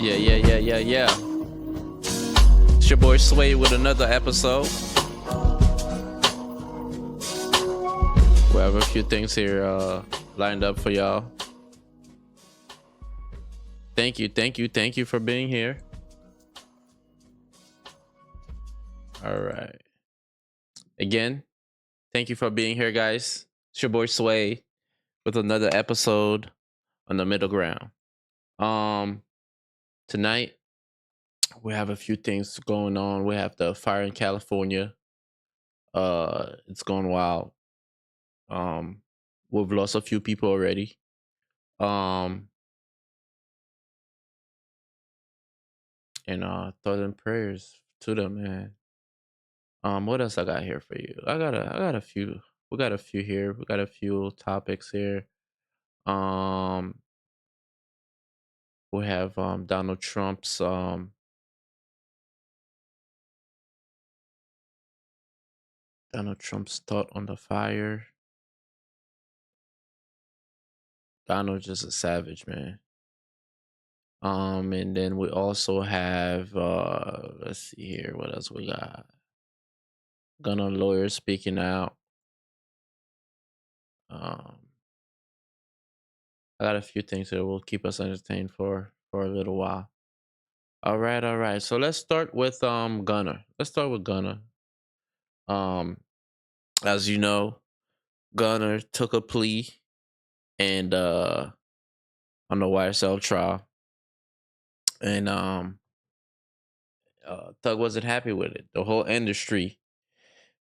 Yeah, yeah, yeah, yeah, yeah. It's your boy Suede with another episode. We have a few things here lined up for y'all. Thank you for being here. All right. Again, thank you for being here, guys. It's your boy Sway with another episode on the middle ground. Um, Tonight we have a few things going on. We have the fire in California. It's going wild. Um, we've lost a few people already. Um, and thoughts and prayers to them, man. What else I got here for you? I got a few. We got a few here. We got a few topics here. Um, we have Donald Trump's thought on the fire. Donald just a savage, man. And then we also have let's see here, what else we got? Gunna lawyer speaking out. Um, I got a few things that will keep us entertained for a little while. All right, all right. So let's start with Gunner. Let's start with Gunner. Um, as you know, Gunner took a plea and on the YSL trial, and Thug wasn't happy with it. The whole industry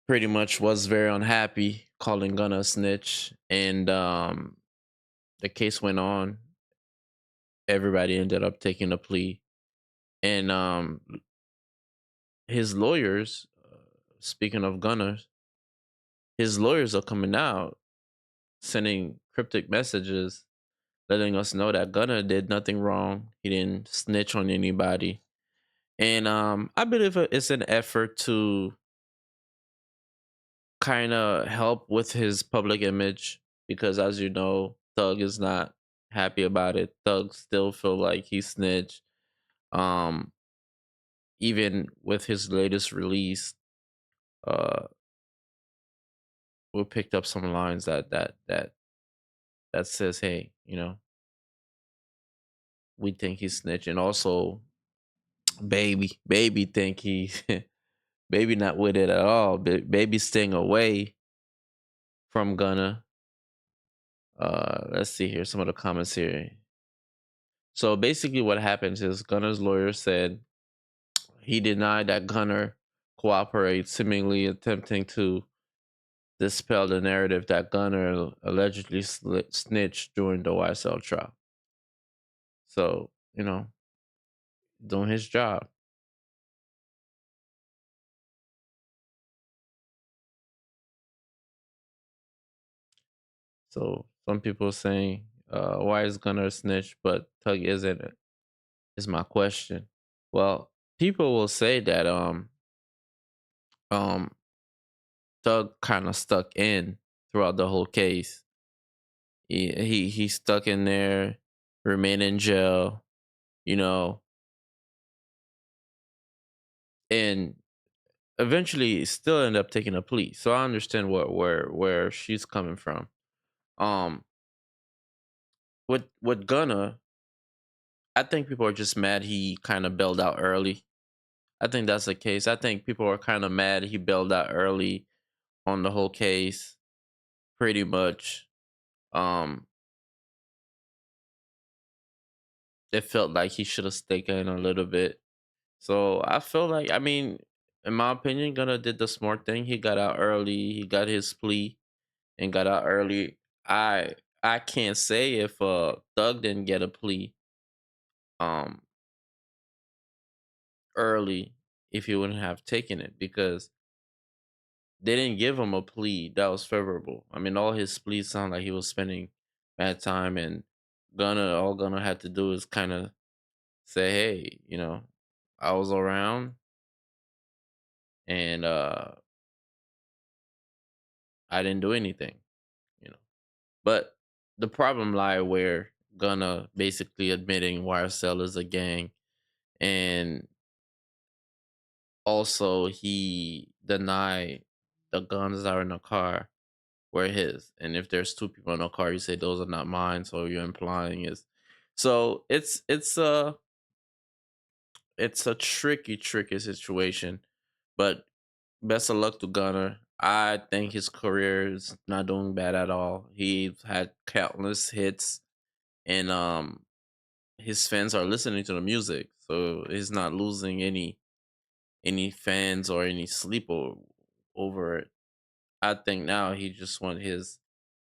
pretty much was very unhappy, calling Gunner a snitch, and the case went on. Everybody ended up taking a plea, and his lawyers. Speaking of Gunner, his lawyers are coming out sending cryptic messages letting us know that Gunner did nothing wrong. He didn't snitch on anybody. And I believe it's an effort to kind of help with his public image because, as you know, Thug is not happy about it. Thug still feel like he snitched. Um, Even with his latest release, uh, we picked up some lines that says, "Hey, we think he's snitching." Also, baby think he baby not with it at all. Baby staying away from Gunna. Let's see here some of the comments here. So basically, what happens is Gunner's lawyer said he denied that Gunner cooperates, seemingly attempting to dispel the narrative that Gunner allegedly snitched during the YSL trial. So doing his job. So some people saying, why is Gunner a snitch but Tug isn't? It is my question. Well, people will say that um Thug kind of stuck in throughout the whole case. He stuck in there, remain in jail, you know, and eventually still end up taking a plea. So I understand where she's coming from. Um, with Gunna, I think people are just mad he kind of bailed out early. I think that's the case. I think people are kind of mad he bailed out early on the whole case. Pretty much, um, it felt like he should have stayed in a little bit. So I feel like, I mean, in my opinion, Gunna did the smart thing. He got out early. He got his plea and got out early. I can't say if Thug didn't get a plea um early if he wouldn't have taken it because they didn't give him a plea that was favorable. I mean, all his pleas sound like he was spending bad time, and all Gunna had to do is kind of say, "Hey, I was around, and I didn't do anything." You know, but the problem lie where Gunna basically admitting YSL is a gang. and also he denied the guns that are in the car were his. And if there's two people in the car, you say those are not mine. So you're implying is so it's a tricky situation. But best of luck to Gunner. I think his career is not doing bad at all. He's had countless hits, and his fans are listening to the music, so he's not losing any fans or any sleep over it. I think now he just want his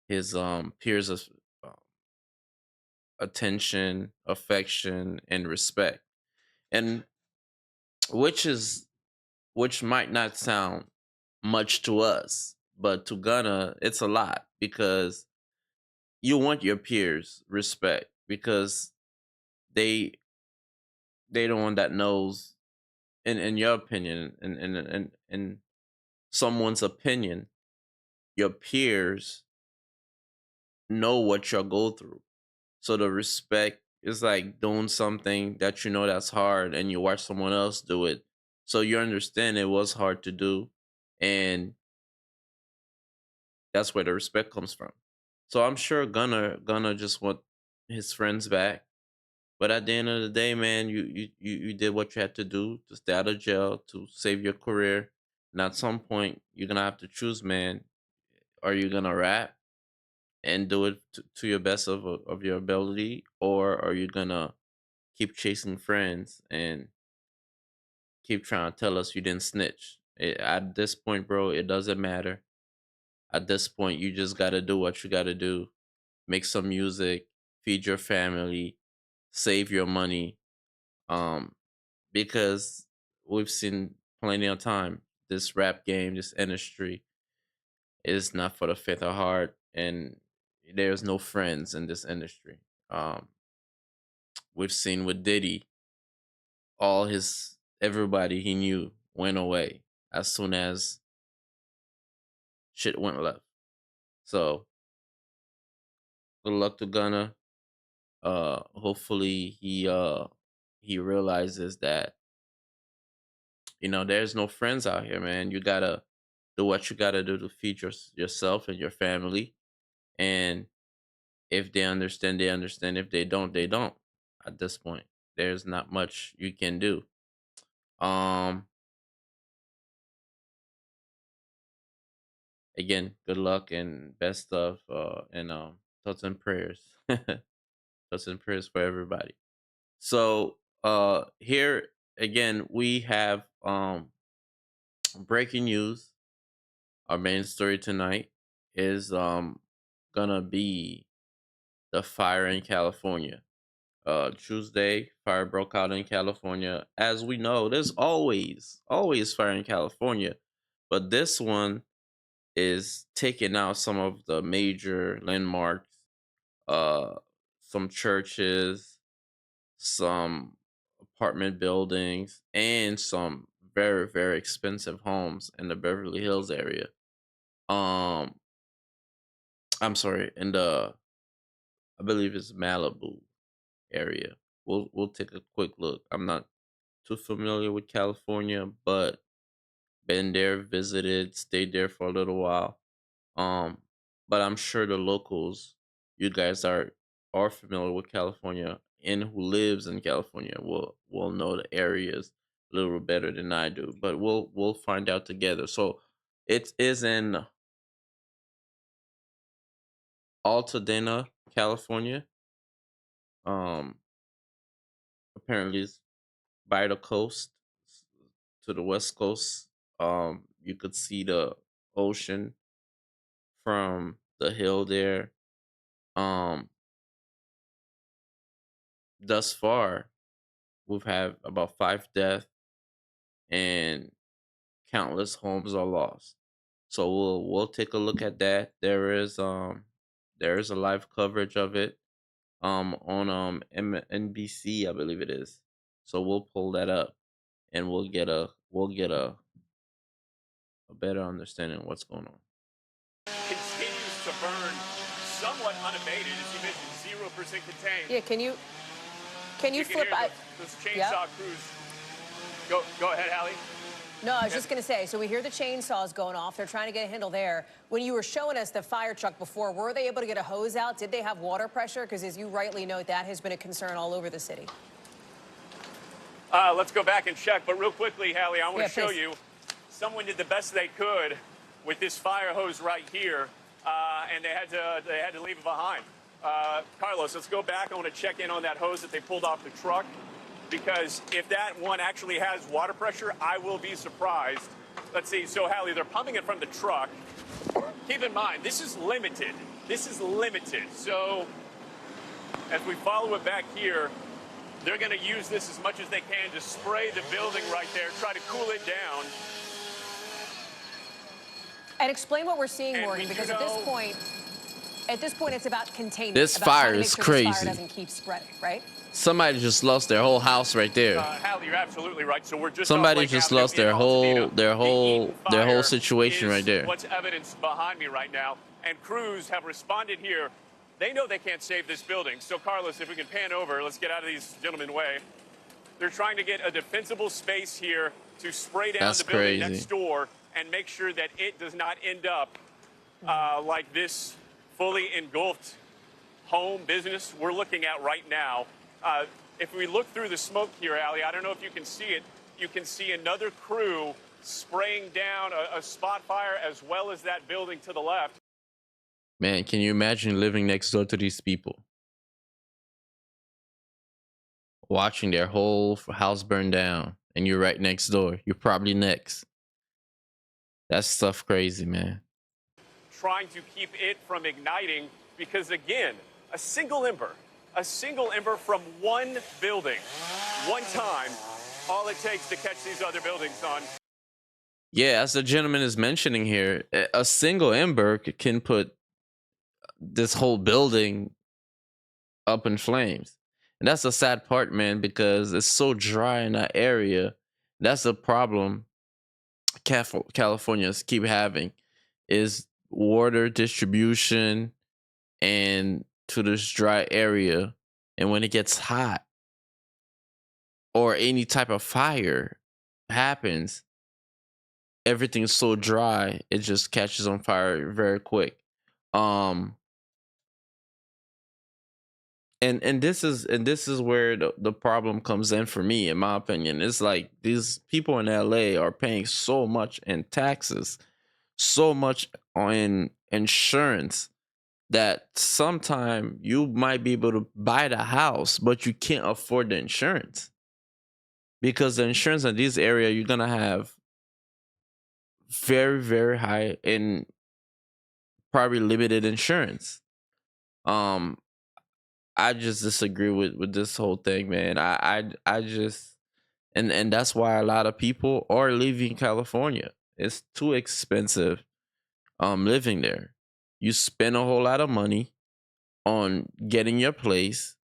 peers of um, attention, affection, and respect, and which is which might not sound much to us, but to Gunna, it's a lot because you want your peers respect because they they the one that knows in your opinion in someone's opinion, your peers know what you'll go through. So the respect is like doing something that you know that's hard and you watch someone else do it. So you understand it was hard to do, and that's where the respect comes from. So I'm sure Gunna just want his friends back. But at the end of the day, man, you did what you had to do to stay out of jail to save your career. And at some point, you're gonna have to choose, man. Are you gonna rap and do it to your best of your ability, or are you gonna keep chasing friends and keep trying to tell us you didn't snitch? At this point, bro, it doesn't matter. At this point, you just gotta do what you gotta do. Make some music, feed your family, save your money. Um, because we've seen plenty of time this rap game, this industry is not for the faint of heart, and there's no friends in this industry. Um, we've seen with Diddy, all his everybody he knew went away as soon as shit went left. So good luck to Gunna. Hopefully he realizes that there's no friends out here, man. You gotta do what you gotta do to feed yourself and your family. And if they understand, they understand. If they don't, they don't. At this point, there's not much you can do. Um, Again, good luck and best of and thoughts and prayers. Thoughts and prayers for everybody. So here again we have breaking news. Our main story tonight is gonna be the fire in California. Tuesday, fire broke out in California. As we know, there's always fire in California, but this one is taking out some of the major landmarks, uh, some churches, some apartment buildings, and some very expensive homes in the Beverly Hills area. Um, I'm sorry, in the I believe it's Malibu area. We'll take a quick look. I'm not too familiar with California, but been there, visited, stayed there for a little while. Um, but I'm sure the locals, you guys are familiar with California and who lives in California will know the areas a little better than I do. But we'll find out together. So it is in Altadena, California. Um, Apparently it's by the coast to the west coast. You could see the ocean from the hill there. Um, thus far, we've had about 5 deaths and countless homes are lost. So we'll take a look at that. There is a live coverage of it on NBC, I believe it is. So we'll pull that up and we'll get a better understanding of what's going on. Continues to burn somewhat unabated. As you mentioned, 0% contained. Yeah, Can you flip? This chainsaw crews. Go ahead, Hallie. No, I was just going to say, so we hear the chainsaws going off. They're trying to get a handle there. When you were showing us the fire truck before, were they able to get a hose out? Did they have water pressure? Because as you rightly note, that has been a concern all over the city. Let's go back and check. But real quickly, Hallie, I want to show please. you. Someone did the best they could with this fire hose right here, and they had to leave it behind. Carlos, let's go back. I want to check in on that hose that they pulled off the truck, because if that one actually has water pressure, I will be surprised. Let's see. So, Hallie, they're pumping it from the truck. Keep in mind, this is limited. This is limited. So, as we follow it back here, they're going to use this as much as they can to spray the building right there, try to cool it down. And explain what we're seeing, Morgan, because at this point, it's about containment. This fire is crazy. This fire doesn't keep spreading, right? Somebody just lost their whole house right there. Hallie, you're absolutely right. So we're just somebody just lost their whole situation right there. What's evidence behind me right now? And crews have responded here. They know they can't save this building. So, Carlos, if we can pan over, let's get out of these gentlemen's way. They're trying to get a defensible space here to spray down the building next door and make sure that it does not end up like this fully engulfed home business we're looking at right now. If we look through the smoke here, Hallie, I don't know if you can see it. You can see another crew spraying down a spot fire as well as that building to the left. Man, can you imagine living next door to these people? Watching their whole house burn down, and you're right next door. You're probably next. That's stuff crazy, man. Trying to keep it from igniting because, again, a single ember from one building, one time, all it takes to catch these other buildings on. Yeah, as the gentleman is mentioning here, a single ember can put this whole building up in flames. And that's the sad part, man, because it's so dry in that area. That's the problem Californians keep having, is water distribution and to this dry area. And when it gets hot or any type of fire happens, everything's so dry, it just catches on fire very quick. And this is where the problem comes in for me, in my opinion. It's like these people in LA are paying so much in taxes, so much on insurance, that sometime you might be able to buy the house, but you can't afford the insurance, because the insurance in this area, you're gonna have very, very high and probably limited insurance. I just disagree with this whole thing, man. I just, and that's why a lot of people are leaving California. It's too expensive living there. You spend a whole lot of money on getting your place,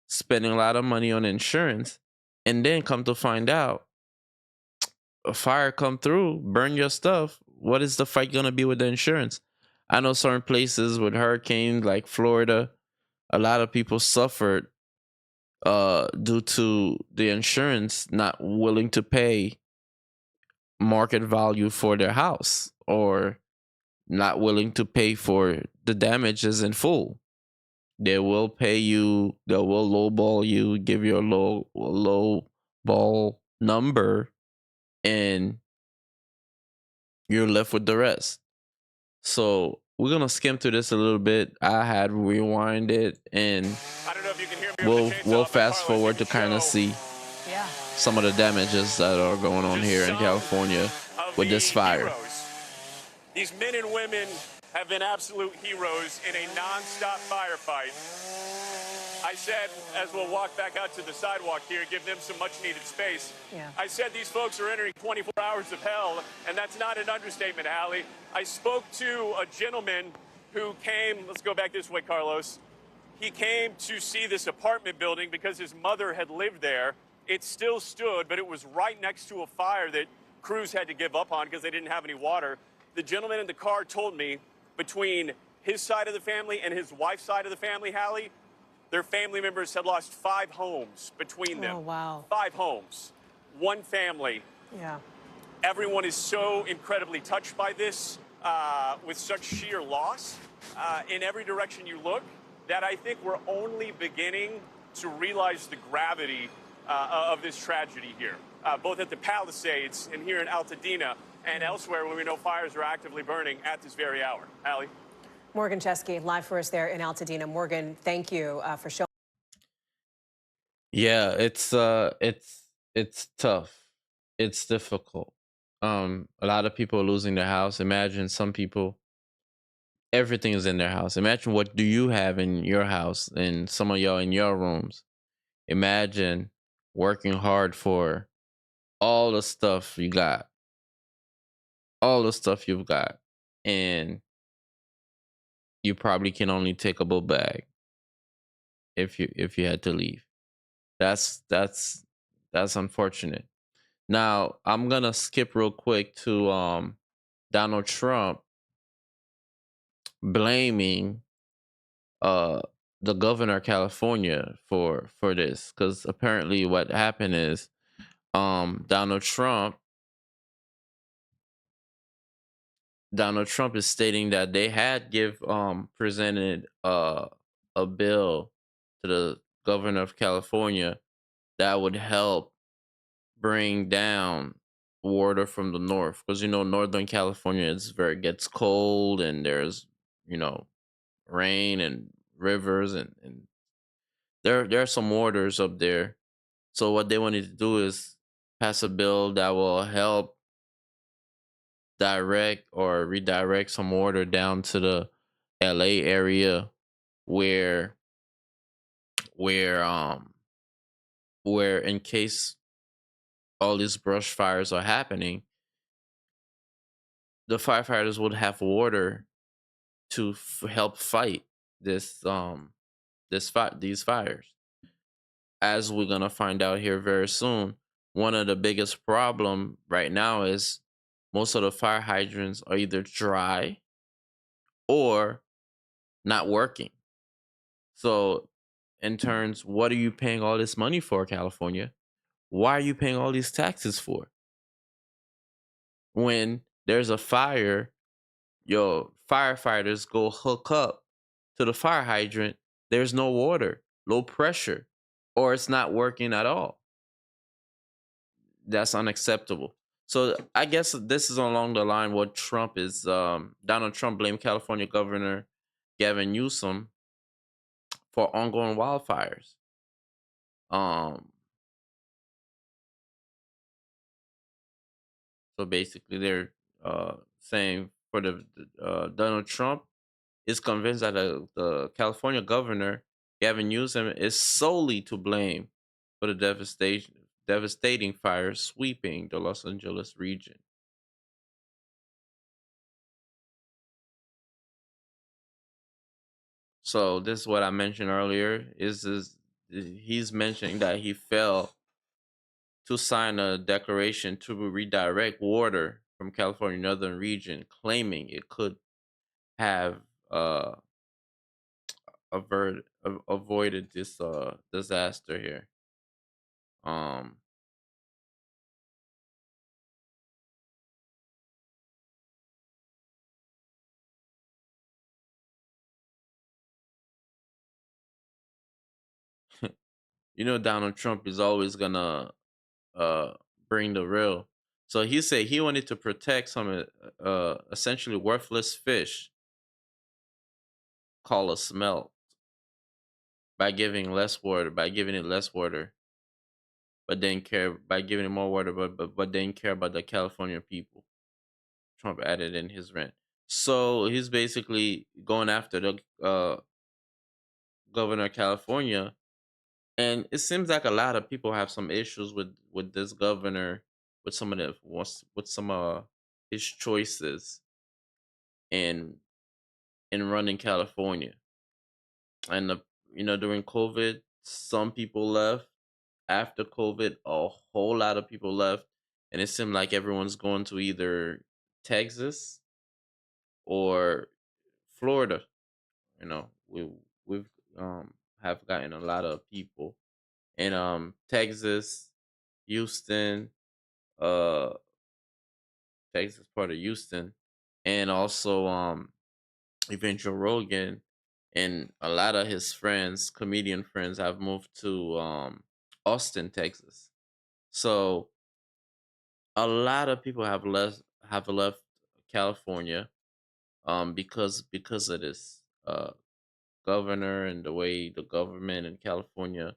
spending a lot of money on insurance, and then come to find out a fire come through, burn your stuff. What is the fight gonna be with the insurance? I know certain places with hurricanes like Florida, a lot of people suffered due to the insurance not willing to pay market value for their house, or not willing to pay for the damages in full. They will pay you, they will lowball you, give you a low ball number, and you're left with the rest. So we're gonna skim through this a little bit. I had rewinded, and I don't know if you can hear me. we'll fast forward to kind of see some of the damages that are going on here in California with this fire. These men and women have been absolute heroes in a non-stop firefight. I said, as we'll walk back out to the sidewalk here, give them some much-needed space. I said these folks are entering 24 hours of hell, and that's not an understatement, Hallie. I spoke to a gentleman who came, let's go back this way, Carlos. He came to see this apartment building because his mother had lived there. It still stood, but it was right next to a fire that crews had to give up on because they didn't have any water. The gentleman in the car told me between his side of the family and his wife's side of the family, Hallie, Their family members had lost 5 homes between them. Oh, wow. 5 homes, one family. Yeah. Everyone is so incredibly touched by this, with such sheer loss in every direction you look, that I think we're only beginning to realize the gravity of this tragedy here, both at the Palisades and here in Altadena and elsewhere where we know fires are actively burning at this very hour. Allie? Morgan Chesky, live for us there in Altadena. Morgan, thank you for showing. Yeah, it's tough. It's difficult. A lot of people are losing their house. Imagine some people everything is in their house. Imagine what do you have in your house and some of y'all in your rooms. Imagine working hard for all the stuff you got, all the stuff you've got, and you probably can only take a book bag if you had to leave. That's unfortunate. Now I'm gonna skip real quick to Donald Trump blaming uh the governor of California for this, because apparently what happened is Donald Trump is stating that they had give presented a bill to the governor of California that would help bring down water from the north, because Northern California is very gets cold, and there's you know rain and rivers, and there are some waters up there. So what they wanted to do is pass a bill that will help direct or redirect some water down to the LA area where where um where in case all these brush fires are happening, the firefighters would have water to help fight this these fires. As we're gonna find out here very soon, one of the biggest problem right now is most of the fire hydrants are either dry or not working. So, in turns, what are you paying all this money for, California? Why are you paying all these taxes for? When there's a fire, your firefighters go hook up to the fire hydrant. There's no water, low pressure, or it's not working at all. That's unacceptable. So I guess this is along the line what Trump is. Donald Trump blamed California Governor Gavin Newsom for ongoing wildfires. Um, so basically, they're saying for Donald Trump is convinced that the California governor Gavin Newsom is solely to blame for the devastating fires sweeping the Los Angeles region. So this is what I mentioned earlier. Is he's mentioning that he failed to sign a declaration to redirect water from California northern region, claiming it could have uh, avoided this disaster here. Um, Donald Trump is always gonna uh bring the real. So he said he wanted to protect some essentially worthless fish called a smelt by giving it less water, but didn't care by giving it more water, but didn't care about the California people. Trump added in his rant. So he's basically going after the governor of California, and it seems like a lot of people have some issues with this governor, with some of with some his choices in running California. And during COVID, some people left. After COVID, a whole lot of people left, and it seemed like everyone's going to either Texas or Florida. We've have gotten a lot of people in Texas, Houston, uh Texas part of Houston, and also even Joe Rogan and a lot of his friends, comedian friends, have moved to Austin, Texas. So a lot of people have left California because of this governor and the way the government in California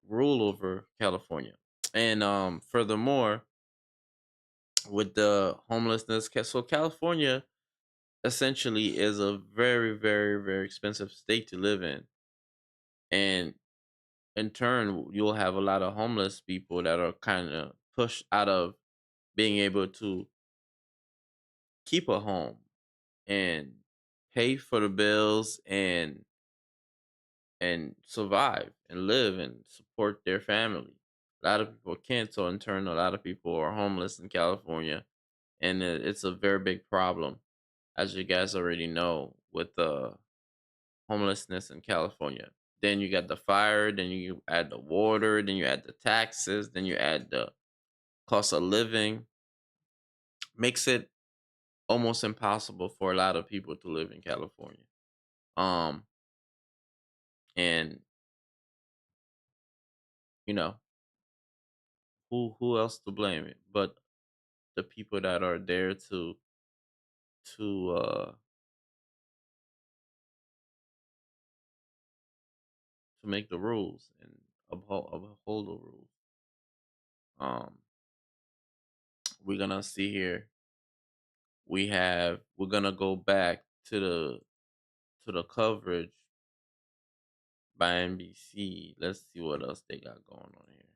rule over California. And furthermore, with the homelessness, so California essentially is a very, very, very expensive state to live in. And in turn, you'll have a lot of homeless people that are kind of pushed out of being able to keep a home and pay for the bills and survive and live and support their family. A lot of people can't, so in turn, a lot of people are homeless in California, and it's a very big problem, as you guys already know, with the homelessness in California. Then you got the fire, then you add the water, then you add the taxes, then you add the cost of living. Makes it almost impossible for a lot of people to live in California. Um, and you know who else to blame it but the people that are there to to make the rules and uphold the rules. Um, we're gonna see here. We're gonna go back to the coverage by NBC. Let's see what else they got going on here.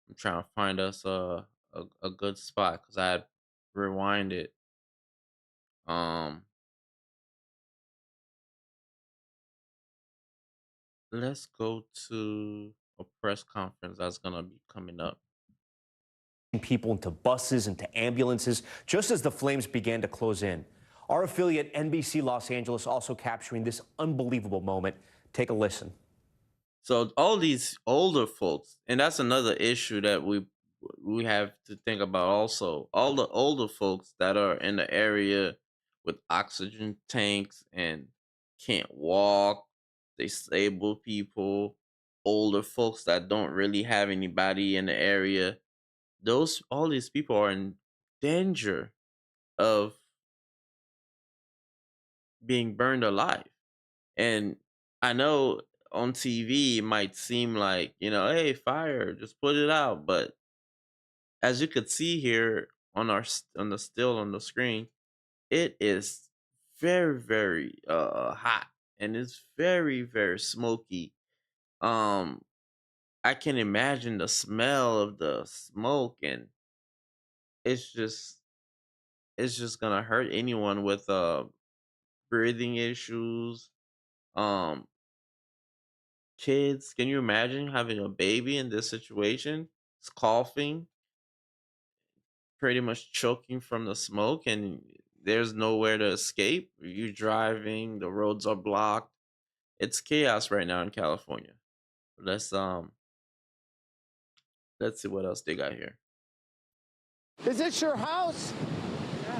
I'm trying to find us a good spot because I had rewinded. Um, let's go to a press conference that's gonna be coming up. People into buses, into ambulances, just as the flames began to close in. Our affiliate NBC Los Angeles also capturing this unbelievable moment. Take a listen. So all these older folks, and that's another issue that we have to think about also. All the older folks that are in the area with oxygen tanks and can't walk, disabled people, older folks that don't really have anybody in the area. Those all these people are in danger of being burned alive. And I know on TV it might seem like, hey, fire, just put it out. But as you could see here on on the still on the screen, it is very, very hot and it's very, very smoky. Um, I can imagine the smell of the smoke, and it's just it's just gonna hurt anyone with breathing issues. Um, Kids, can you imagine having a baby in this situation? It's coughing, pretty much choking from the smoke, and there's nowhere to escape. You're driving, the roads are blocked. It's chaos right now in California. Let's um let's see what else they got here. Is this your house? Yeah.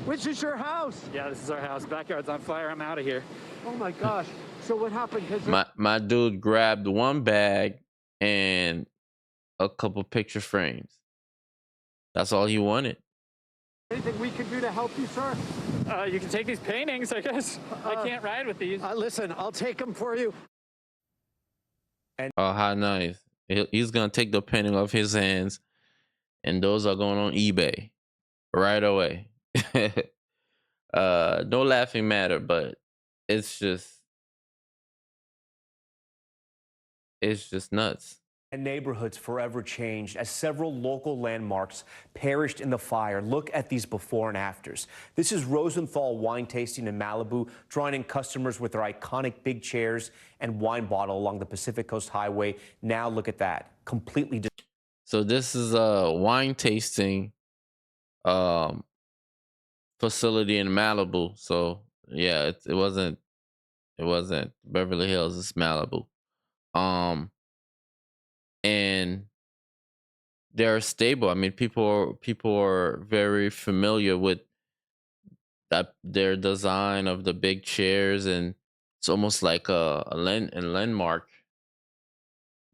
Which is your house? Yeah, this is our house. Backyard's on fire. I'm out of here. Oh my gosh. So what happened? Because My dude grabbed one bag and a couple picture frames. That's all he wanted. anything we can do to help you, sir? You can take these paintings, I guess. I can't ride with these. Listen, I'll take them for you. Oh, how nice. He's gonna take the painting off his hands, and those are going on eBay right away. No laughing matter, but it's just it's just nuts. And neighborhoods forever changed as several local landmarks perished in the fire. Look at these before and afters. This is Rosenthal wine tasting in Malibu, drawing in customers with their iconic big chairs and wine bottle along the Pacific Coast Highway. Now look at that, completely. So this is a wine tasting um facility in Malibu. So yeah, it wasn't Beverly Hills, it's Malibu. Um and they're stable. I mean, people are very familiar with that their design of the big chairs, and it's almost like a landmark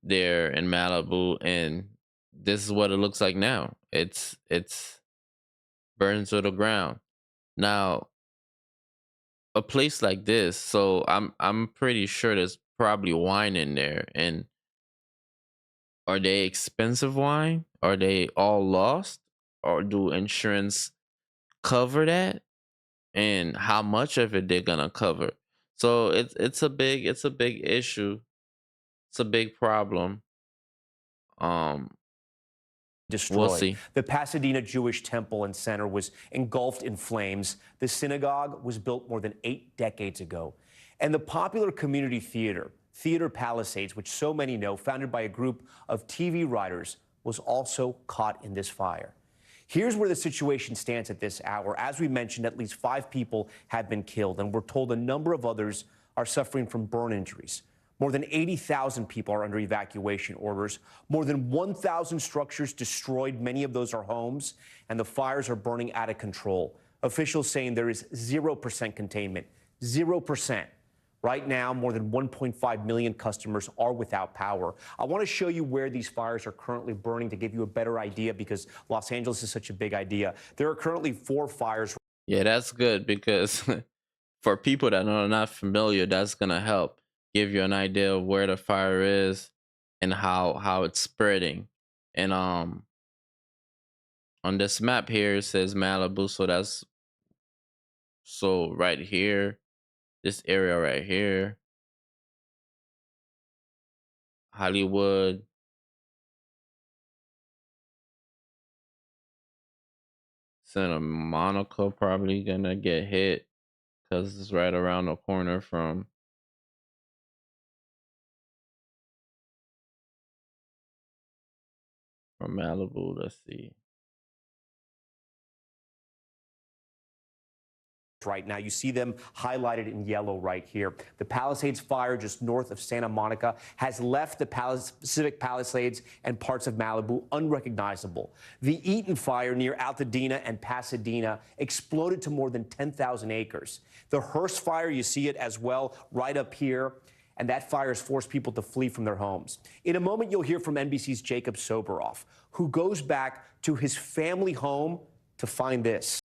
there in Malibu, and this is what it looks like now. It's burned to the ground. Now, a place like this, so I'm pretty sure there's probably wine in there. And are they expensive wine? Are they all lost? Or do insurance cover that? And how much of it they're gonna cover? So it's a big issue. It's a big problem. Um, we'll Destroyed. see. The Pasadena Jewish Temple and Center was engulfed in flames. The synagogue was built more than 8 decades ago. And the popular community theater, Theater Palisades, which so many know, founded by a group of TV writers, was also caught in this fire. Here's where the situation stands at this hour. As we mentioned, at least 5 people have been killed, and we're told a number of others are suffering from burn injuries. More than 80,000 people are under evacuation orders. More than 1,000 structures destroyed. Many of those are homes, and the fires are burning out of control. Officials saying there is 0% containment. 0%. Right now, more than 1.5 million customers are without power. I want to show you where these fires are currently burning to give you a better idea, because Los Angeles is such a big idea. There are currently 4 fires. Yeah, that's good because for people that are not familiar, that's gonna help give you an idea of where the fire is and how it's spreading. And on this map here it says Malibu, so that's so right here, this area right here, Hollywood, Santa Monica probably gonna get hit because it's right around the corner from Malibu. Let's see. Right now, you see them highlighted in yellow right here. The Palisades fire just north of Santa Monica has left the Pacific Palisades and parts of Malibu unrecognizable. The Eaton fire near Altadena and Pasadena exploded to more than 10,000 acres. The Hearst fire, you see it as well right up here, and that fire has forced people to flee from their homes. In a moment, you'll hear from NBC's Jacob Soboroff, who goes back to his family home to find this.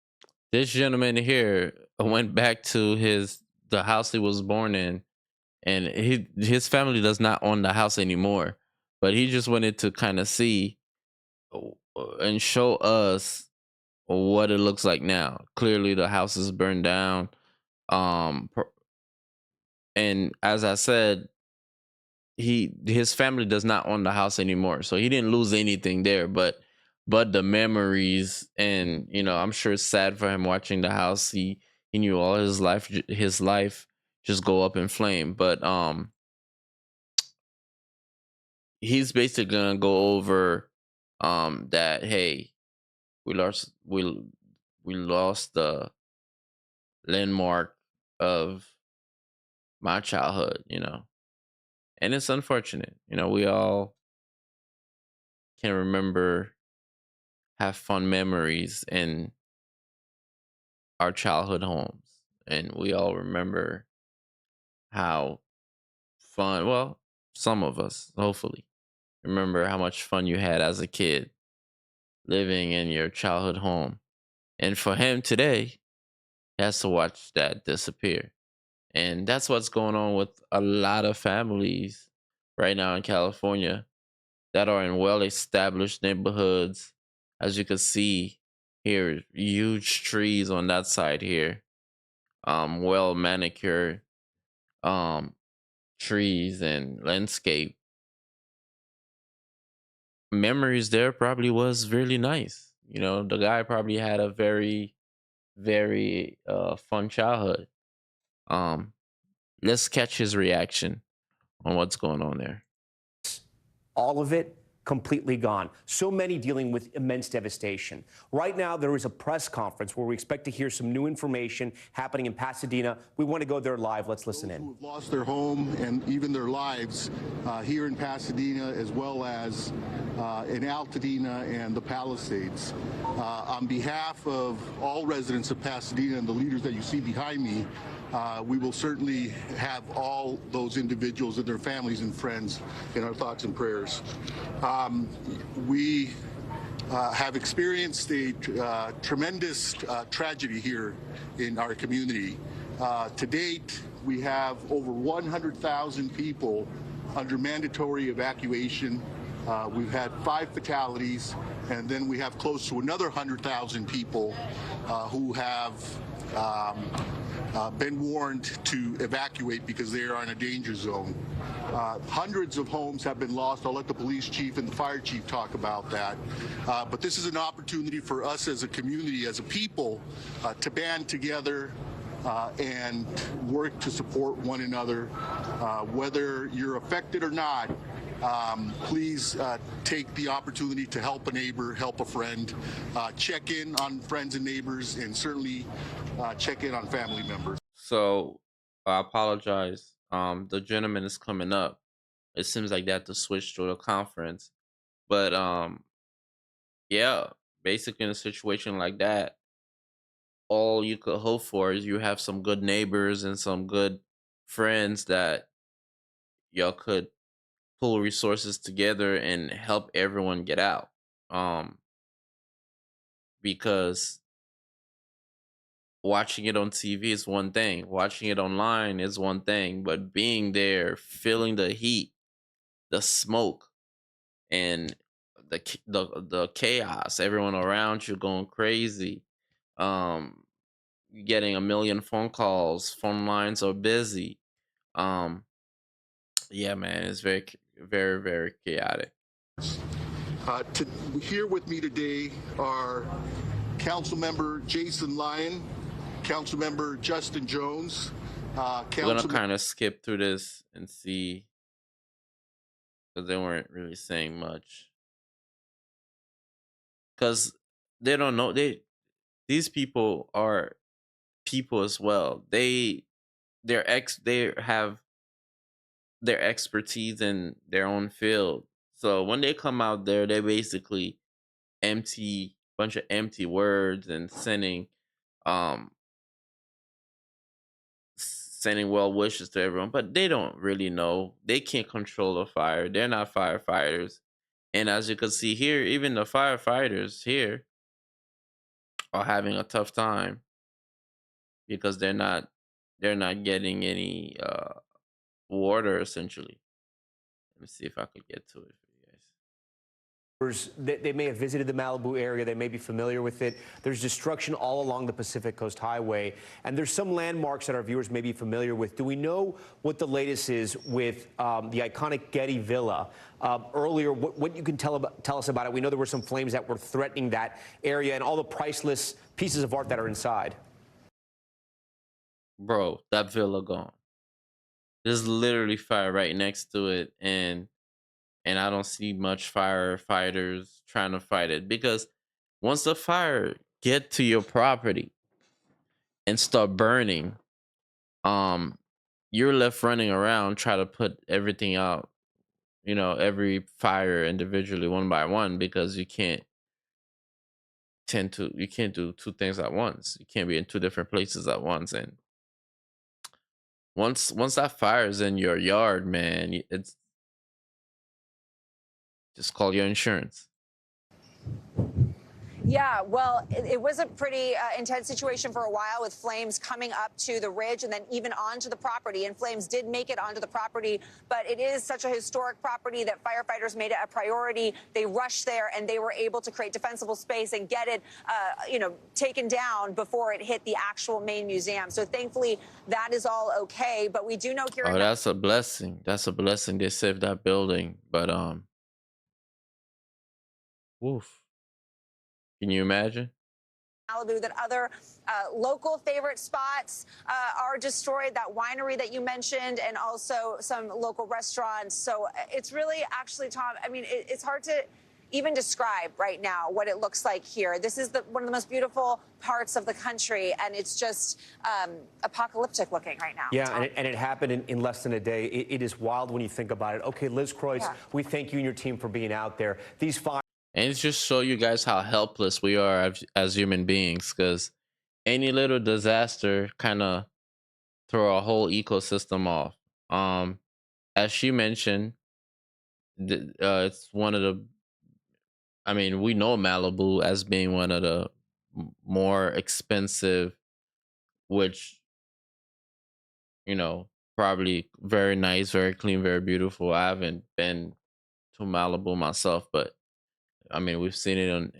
This gentleman here went back to the house he was born in, and his family does not own the house anymore. But he just wanted to kind of see and show us what it looks like now. Clearly, the house is burned down. And as I said, his family does not own the house anymore, so he didn't lose anything there. But the memories, and I'm sure it's sad for him watching the house. He knew all his life just go up in flame. But he's basically gonna go over that, hey, we lost the landmark of my childhood, and it's unfortunate. We all can remember, have fun memories in our childhood homes, and we all remember how fun, well, some of us hopefully remember how much fun you had as a kid living in your childhood home. And for him today, he has to watch that disappear. And that's what's going on with a lot of families right now in California that are in well established neighborhoods. As you can see here, huge trees on that side here, well manicured um trees and landscape. memories there probably was really nice. You know, the guy probably had a very, very fun childhood. Um, let's catch his reaction on what's going on there. All of it completely gone. So many dealing with immense devastation. Right now, there is a press conference where we expect to hear some new information happening in Pasadena. We want to go there live. Let's listen in. Who have lost their home and even their lives here in Pasadena, as well as in Altadena and the Palisades. On behalf of all residents of Pasadena and the leaders that you see behind me, we will certainly have all those individuals and their families and friends in our thoughts and prayers. We have experienced a tremendous tragedy here in our community. To date, we have over 100,000 people under mandatory evacuation. We've had 5 fatalities, and then we have close to another 100,000 people who have been warned to evacuate because they are in a danger zone. Hundreds of homes have been lost. I'll let the police chief and the fire chief talk about that. But this is an opportunity for us as a community, as a people, to band together and work to support one another. Whether you're affected or not, please take the opportunity to help a neighbor, help a friend, check in on friends and neighbors, and certainly check in on family members. So I apologize. The gentleman is coming up. It seems like they had to switch to the conference. But yeah, basically in a situation like that, all you could hope for is you have some good neighbors and some good friends that y'all could pull resources together and help everyone get out. Um, because watching it on TV is one thing, watching it online is one thing, but being there, feeling the heat, the smoke, and the chaos, everyone around you going crazy, um, getting a million phone calls, phone lines are busy. Um, yeah, man, it's very, very chaotic. Here with me today are Councilmember Jason Lyon, Councilmember Justin Jones, We're gonna kind of skip through this and see because they weren't really saying much because they don't know these people are people as well. They have their expertise in their own field. So when they come out there, they basically empty bunch of empty words and um sending well wishes to everyone, but they don't really know. They can't control the fire. They're not firefighters. And as you can see here, even the firefighters here are having a tough time because they're not getting any water essentially. Let me see if I could get to it for you guys. They may have visited the Malibu area. They may be familiar with it. There's destruction all along the Pacific Coast Highway, and there's some landmarks that our viewers may be familiar with. Do we know what the latest is with the iconic Getty Villa? Earlier, what you can tell us about it? We know there were some flames that were threatening that area and all the priceless pieces of art that are inside. Bro, that villa gone. There's literally fire right next to it, and I don't see much firefighters trying to fight it because once the fire get to your property and start burning, um, you're left running around try to put everything out, every fire individually one by one because you can't do two things at once. You can't be in two different places at once. And once that fire is in your yard, man, it's just call your insurance. Yeah, well, it was a pretty intense situation for a while with flames coming up to the ridge and then even onto the property. And flames did make it onto the property, but it is such a historic property that firefighters made it a priority. They rushed there and they were able to create defensible space and get it, taken down before it hit the actual main museum. So thankfully, that is all okay. But we do know here. Oh, that's a blessing. That's a blessing. They saved that building, but Woof. Can you imagine? Malibu, that other local favorite spots are destroyed, that winery that you mentioned, and also some local restaurants. So it's really actually, Tom, I mean, it's hard to even describe right now what it looks like here. This is one of the most beautiful parts of the country, and it's just apocalyptic looking right now. Yeah, and it happened in less than a day. It is wild when you think about it. Okay, Liz Croyce, we thank you and your team for being out there. These fires. And it's just show you guys how helpless we are as human beings, because any little disaster kind of throw a whole ecosystem off. As she mentioned, it's one of the. I mean, we know Malibu as being one of the more expensive, which probably very nice, very clean, very beautiful. I haven't been to Malibu myself, but I mean, we've seen it on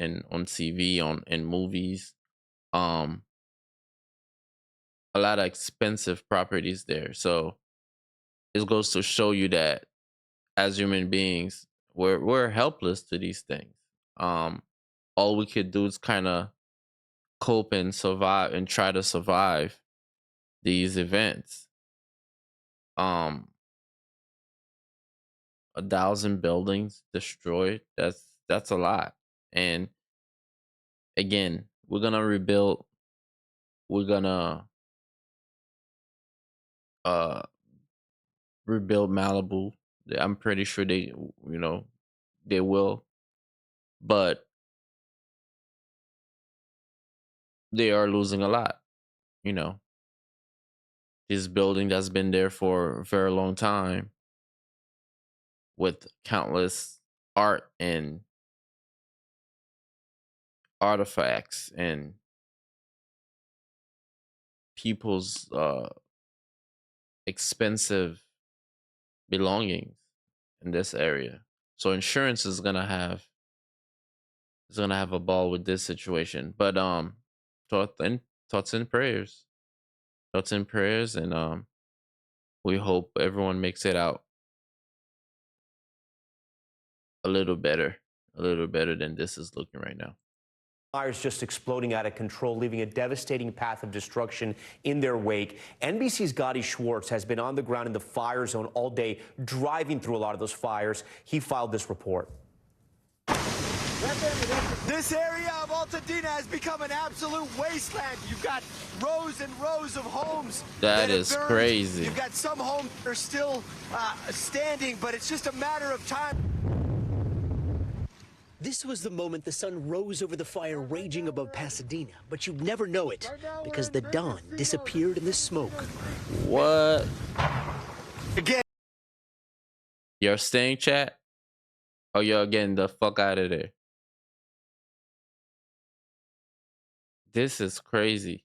TV, in movies. A lot of expensive properties there. So it goes to show you that as human beings, we're helpless to these things. All we could do is kind of cope and survive and try to survive these events. 1,000 buildings destroyed. That's a lot. And again, we're gonna rebuild. We're gonna rebuild Malibu. I'm pretty sure they will, but they are losing a lot. This building that's been there for a very long time with countless art and artifacts and people's expensive belongings in this area. So insurance is gonna have a ball with this situation. But thoughts and prayers. Thoughts and prayers, and we hope everyone makes it out a little better than this is looking right now. Fires just exploding out of control, leaving a devastating path of destruction in their wake. NBC's Gotti Schwartz has been on the ground in the fire zone all day, driving through a lot of those fires. He filed this report. This area of Altadena has become an absolute wasteland. You've got rows and rows of homes. That is burned. crazy. You've got some homes that are still standing, but it's just a matter of time. This was the moment the sun rose over the fire raging above Pasadena, but you'd never know it because the dawn disappeared in the smoke. What? Again. You're staying, chat? Oh, you're getting the fuck out of there. This is crazy.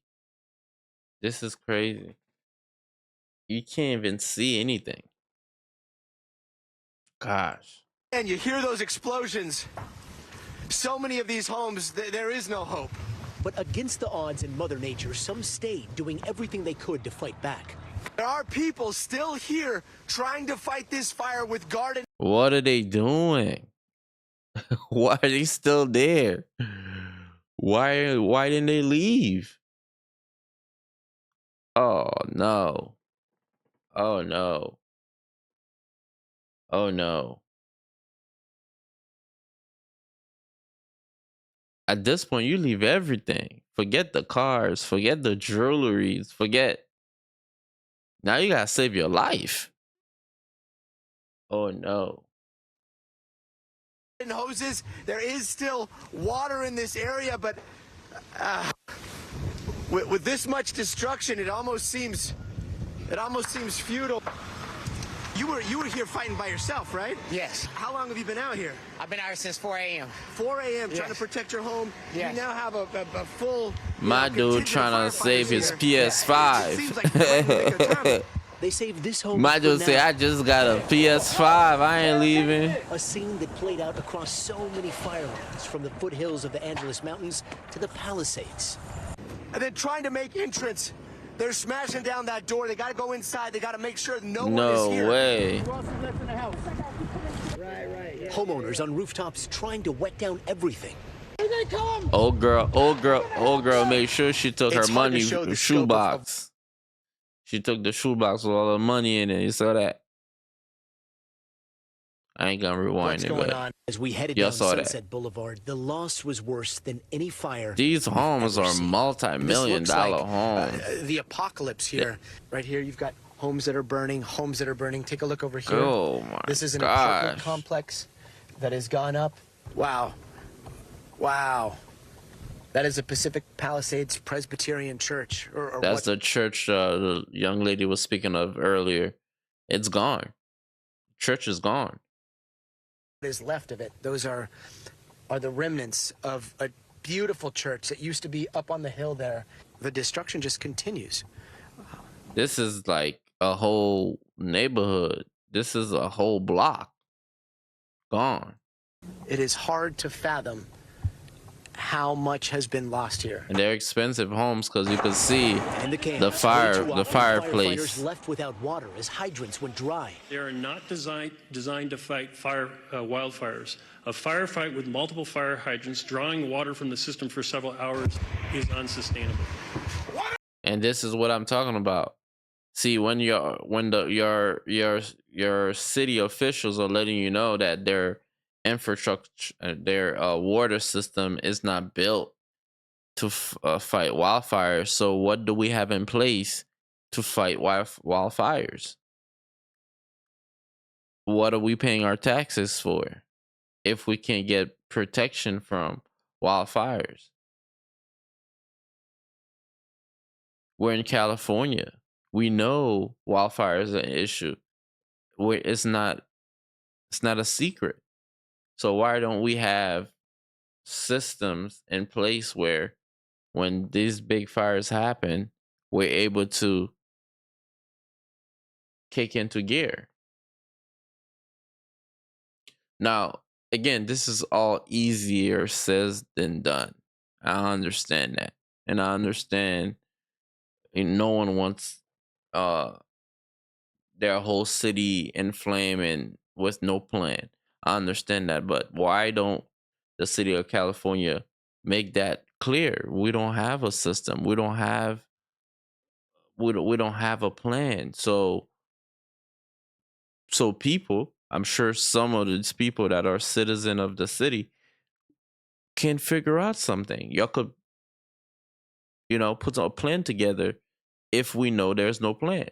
This is crazy. You can't even see anything. Gosh. And you hear those explosions. So many of these homes, there is no hope. But against the odds in Mother Nature, some stayed doing everything they could to fight back. There are people still here trying to fight this fire with garden. What are they doing? Why are they still there? Why didn't they leave? Oh no. Oh no. Oh no. At this point, you leave everything. Forget the cars, forget the jewelry, forget. Now you gotta save your life. Oh no. Hoses. There is still water in this area, but with this much destruction, it almost seems futile. You were here fighting by yourself, right? Yes. How long have you been out here? I've been out here since 4 a.m. 4 a.m. trying to protect your home. Yes. You now have a full. My dude trying to save his PS5. It seems like you're trying to make a turn. They saved this home. My dude say, I just got a PS5. I ain't leaving. A scene that played out across so many firelines, from the foothills of the Angeles Mountains to the Palisades. And then trying to make entrance. They're smashing down that door. They got to go inside. They got to make sure no one is No here. way. Who else is left in the house? Homeowners on rooftops trying to wet down everything. Old girl made sure she took her It's hard to money show the scope of shoebox. She took the shoebox with all the money in it. You saw that? I ain't gonna rewind what's it, going but on. As we headed y'all down saw that. Sunset Boulevard, the loss was worse than any fire These we've homes ever are seen. multi-million dollar homes. the apocalypse here. Right here, you've got homes that are burning, homes that are burning. Take a look over here. Oh my This is an apartment gosh. complex that has gone up. Wow. Wow. That is a Pacific Palisades Presbyterian Church. Or That's what the church the young lady was speaking of earlier. It's gone. Church is gone. is left of it. Those are the remnants of a beautiful church that used to be up on the hill there. The destruction just continues. This is like a whole neighborhood. This is a whole block gone. It is hard to fathom how much has been lost here. And they're expensive homes because you can see And the camps, the ready to the operate, fireplace. firefighters left without water as hydrants went dry. They are not designed to fight wildfires. A firefight with multiple fire hydrants drawing water from the system for several hours is unsustainable. And this is what I'm talking about. See, when your city officials are letting you know that their infrastructure, their water system is not built to fight wildfires. So what do we have in place to fight wildfires? What are we paying our taxes for if we can't get protection from wildfires? We're in California. We know wildfire is an issue. It's not a secret. So why don't we have systems in place where when these big fires happen, we're able to kick into gear? Now, again, this is all easier said than done. I understand that. And I understand no one wants their whole city in flame and with no plan. I understand that, but why don't the city of California make that clear? We don't have a system. We don't have a plan. So people, I'm sure some of these people that are citizen of the city can figure out something. Y'all could, put a plan together if we know there's no plan.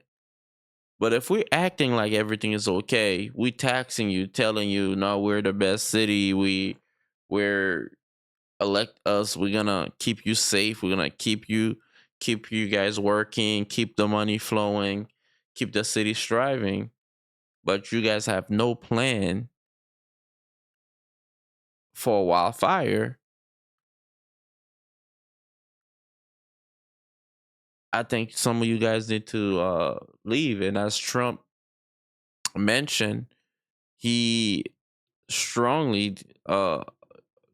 But if we're acting like everything is okay, we taxing you, telling you, no, we're the best city. We're elect us. We're gonna keep you safe. We're gonna keep you guys working, keep the money flowing, keep the city striving. But you guys have no plan for a wildfire. I think some of you guys need to leave. And as Trump mentioned, he strongly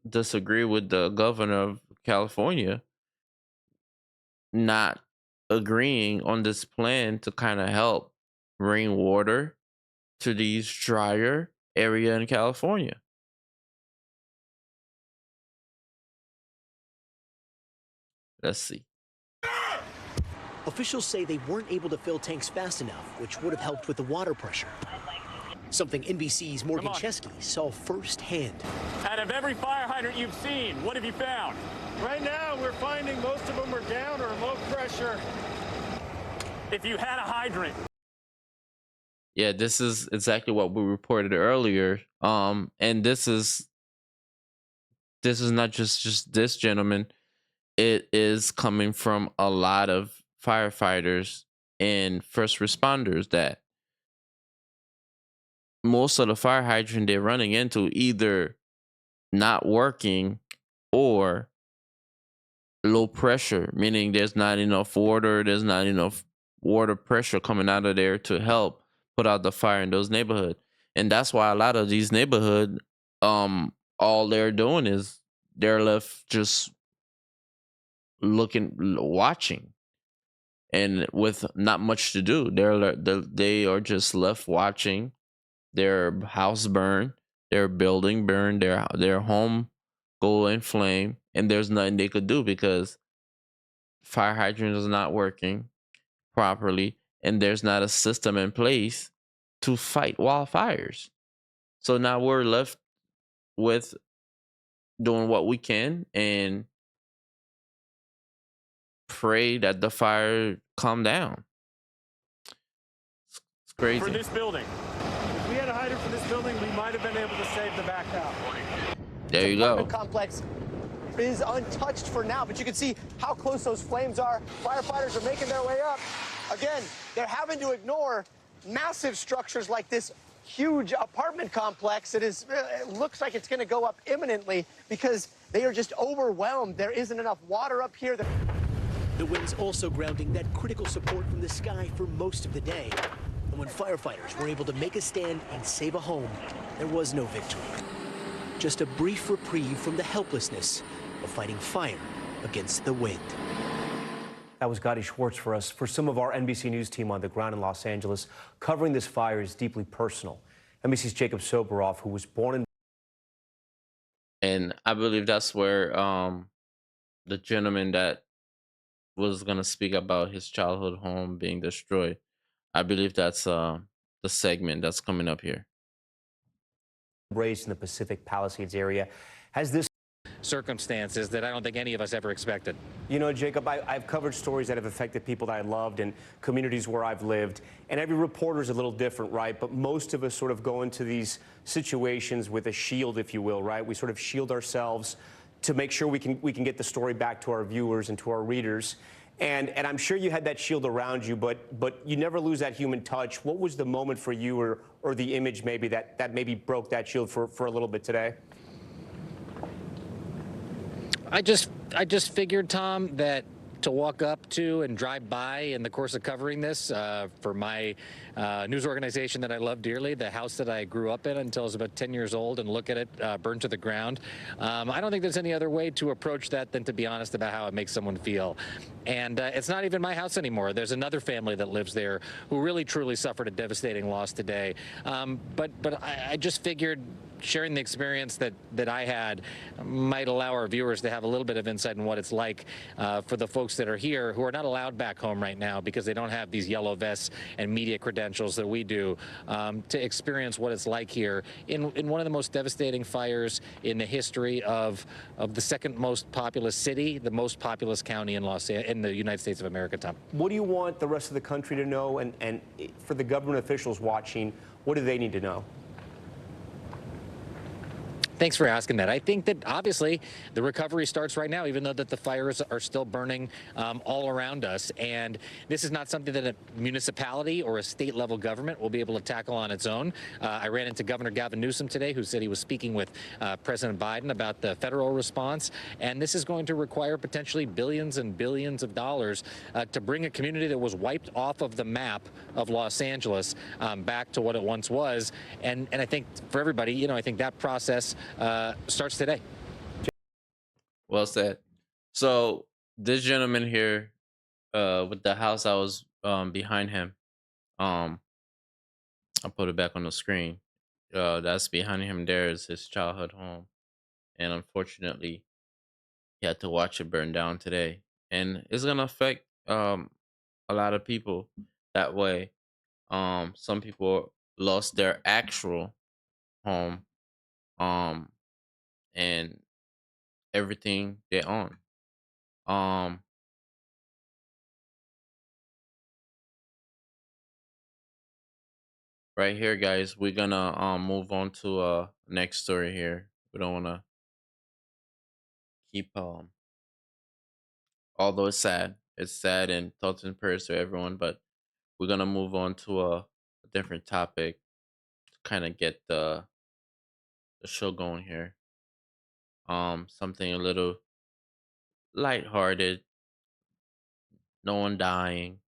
disagree with the governor of California not agreeing on this plan to kind of help bring water to these drier area in California. Let's see. Officials say they weren't able to fill tanks fast enough, which would have helped with the water pressure. Something NBC's Morgan Chesky saw firsthand. Out of every fire hydrant you've seen, what have you found? Right now, we're finding most of them are down or low pressure. If you had a hydrant. Yeah, this is exactly what we reported earlier. And this is not just this gentleman. It is coming from a lot of firefighters and first responders that most of the fire hydrant they're running into either not working or low pressure, meaning there's not enough water, there's not enough water pressure coming out of there to help put out the fire in those neighborhoods. And that's why a lot of these neighborhoods, all they're doing is they're left just watching, and with not much to do. They are just left watching their house burn, their building burned, their home go in flame, and there's nothing they could do because fire hydrant is not working properly, and there's not a system in place to fight wildfires. So now we're left with doing what we can and pray that the fire calm down. It's For crazy. this building. If we had a hydrant for this building, we might have been able to save the back house. There you Apartment go. complex is untouched for now, but you can see how close those flames are. Firefighters are making their way up. Again, they're having to ignore massive structures like this huge apartment complex. It looks like it's going to go up imminently because they are just overwhelmed. There isn't enough water up here. The winds also grounding that critical support from the sky for most of the day. And when firefighters were able to make a stand and save a home, there was no victory. Just a brief reprieve from the helplessness of fighting fire against the wind. That was Gotti Schwartz for us. For some of our NBC News team on the ground in Los Angeles, covering this fire is deeply personal. NBC's Jacob Soboroff, who was born And I believe that's where the gentleman that was gonna speak about his childhood home being destroyed, I believe that's the segment that's coming up here. raised in the Pacific Palisades area, has this circumstances that I don't think any of us ever expected. You know, Jacob, I've covered stories that have affected people that I loved and communities where I've lived, and every reporter is a little different, right? But most of us sort of go into these situations with a shield, if you will, right? We sort of shield ourselves to make sure we can get the story back to our viewers and to our readers. And I'm sure you had that shield around you, but you never lose that human touch. What was the moment for you or the image maybe that maybe broke that shield for a little bit today? I just figured, Tom, that to walk up to and drive by in the course of covering this for my news organization that I love dearly, the house that I grew up in until I was about 10 years old, and look at it burned to the ground. I don't think there's any other way to approach that than to be honest about how it makes someone feel. And it's not even my house anymore. There's another family that lives there who really truly suffered a devastating loss today. But I just figured sharing the experience that I had might allow our viewers to have a little bit of insight in what it's like for the folks that are here who are not allowed back home right now because they don't have these yellow vests and media credentials that we do, to experience what it's like here in one of the most devastating fires in the history of the second most populous city, the most populous county in the United States of America, Tom. What do you want the rest of the country to know, and for the government officials watching, what do they need to know? Thanks for asking that. I think that obviously the recovery starts right now, even though that the fires are still burning all around us. And this is not something that a municipality or a state level government will be able to tackle on its own. I ran into Governor Gavin Newsom today, who said he was speaking with President Biden about the federal response. And this is going to require potentially billions and billions of dollars to bring a community that was wiped off of the map of Los Angeles back to what it once was. And I think for everybody, I think that process starts today. Well said. So this gentleman here, with the house I was behind him, I'll put it back on the screen. That's behind him. There is his childhood home, and unfortunately, he had to watch it burn down today, and it's gonna affect a lot of people that way. Some people lost their actual home, um, and everything they own. Um, right here, guys, we're gonna move on to next story here. We don't wanna keep although it's sad and thoughts and prayers to everyone, but we're gonna move on to a different topic to kind of get the show going here. Something a little lighthearted, no one dying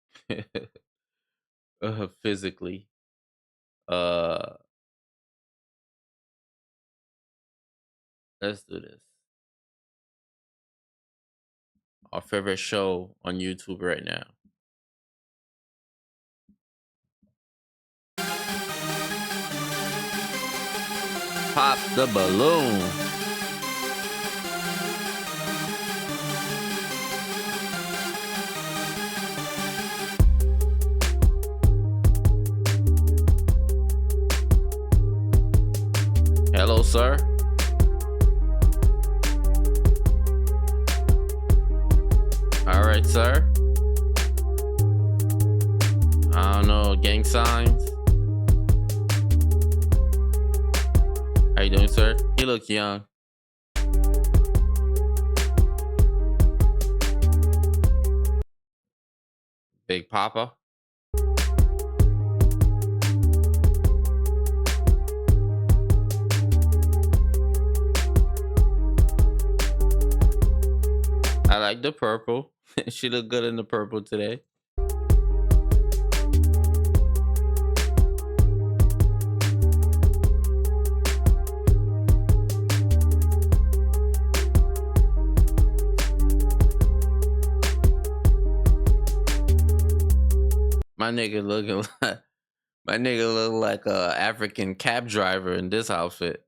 physically. Uh, let's do this. Our favorite show on YouTube right now. Pop the balloon. Hello, sir. All right, sir. I don't know, gang signs. How you doing, sir? You look young. Big Papa. I like the purple. She looked good in the purple today. My nigga looking like my nigga look like a African cab driver in this outfit.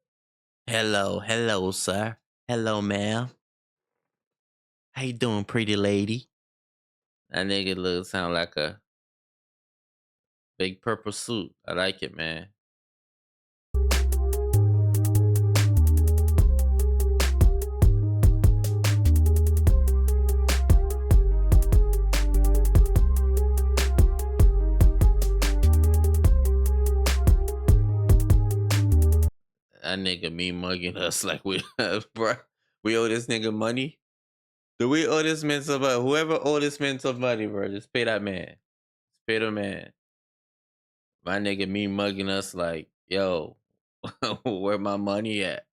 Hello, sir. Hello, ma'am. How you doing, pretty lady? That nigga sound like a big purple suit. I like it, man. That nigga me mugging us like we, bro. We owe this nigga money. Do we owe this man some money? Whoever owe this man some money, bro, just pay that man. Just pay the man. My nigga me mugging us like, yo, where my money at?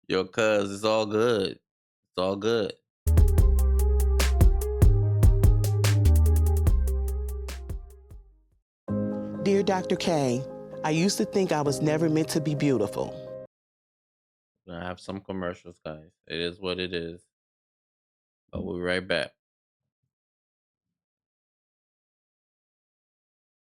Yo, cuz it's all good. It's all good. Dear Dr. K, I used to think I was never meant to be beautiful. We're gonna have some commercials, guys. It is what it is. But we'll be right back.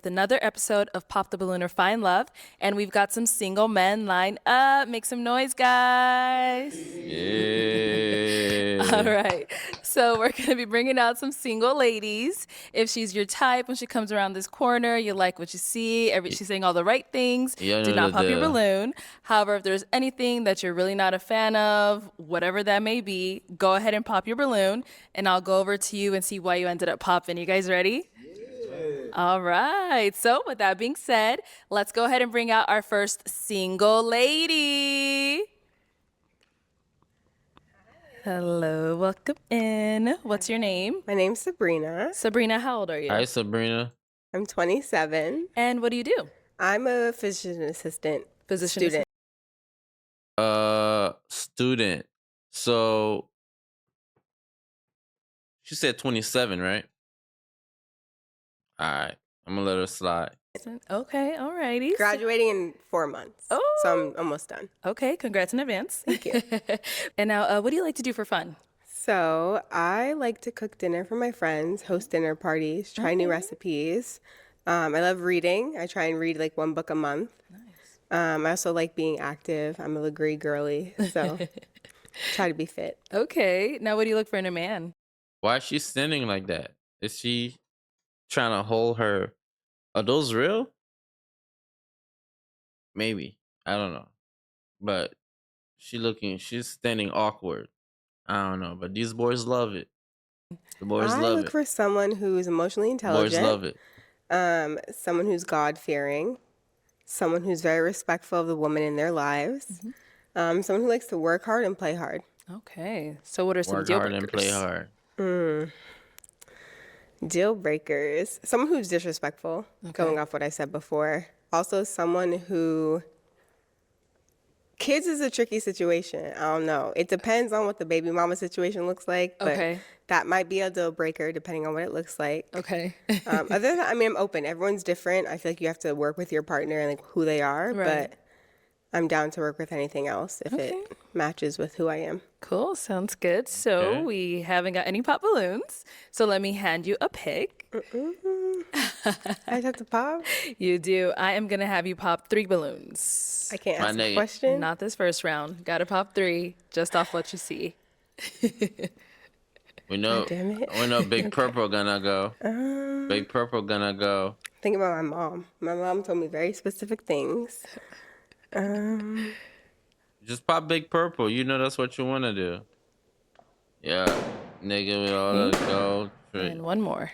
Another episode of Pop the Balloon or Find Love, and we've got some single men lined up. Make some noise, guys. Yeah. All right. So we're going to be bringing out some single ladies. If she's your type, when she comes around this corner, you like what you see, she's saying all the right things, do not pop your balloon. However, if there's anything that you're really not a fan of, whatever that may be, go ahead and pop your balloon, and I'll go over to you and see why you ended up popping. You guys ready? All right. So with that being said, let's go ahead and bring out our first single lady. Hello, welcome in. What's your name? My name's Sabrina. Sabrina, how old are you? Hi, Sabrina. I'm 27. And what do you do? I'm a physician assistant. Student. Student. So she said 27, right? All right, I'm gonna let her slide. Okay, all righty. Graduating in 4 months. Oh. So I'm almost done. Okay, congrats in advance. Thank you. And now, what do you like to do for fun? So I like to cook dinner for my friends, host dinner parties, try new recipes. I love reading. I try and read like one book a month. Nice. I also like being active. I'm a Legree girly, so try to be fit. Okay, now what do you look for in a man? Why is she standing like that? Is she trying to hold her? Are those real? Maybe. I don't know. But she's standing awkward. I don't know. But these boys love it. The boys I love look it. for someone who's emotionally intelligent. Boys love it. Someone who's God-fearing. Someone who's very respectful of the woman in their lives. Someone who likes to work hard and play hard. Okay. So what are some Work deal hard breakers? and play hard. Deal breakers. Someone who's disrespectful, going off what I said before. Also, someone who... Kids is a tricky situation. I don't know. It depends on what the baby mama situation looks like. But that might be a deal breaker depending on what it looks like. Okay. Other than that, I mean, I'm open. Everyone's different. I feel like you have to work with your partner and like who they are. Right. But I'm down to work with anything else if it matches with who I am. Cool. Sounds good. So we haven't got any pop balloons. So let me hand you a pick. I have to pop? You do. I am going to have you pop 3 balloons. I can't ask a question? Not this first round. Got to pop 3 just off what you see. We know, damn it. we know Big Purple gonna go. Big Purple gonna go. Think about my mom. My mom told me very specific things. Just pop Big Purple. You know that's what you want to do. Yeah, nigga with all the gold. And one more.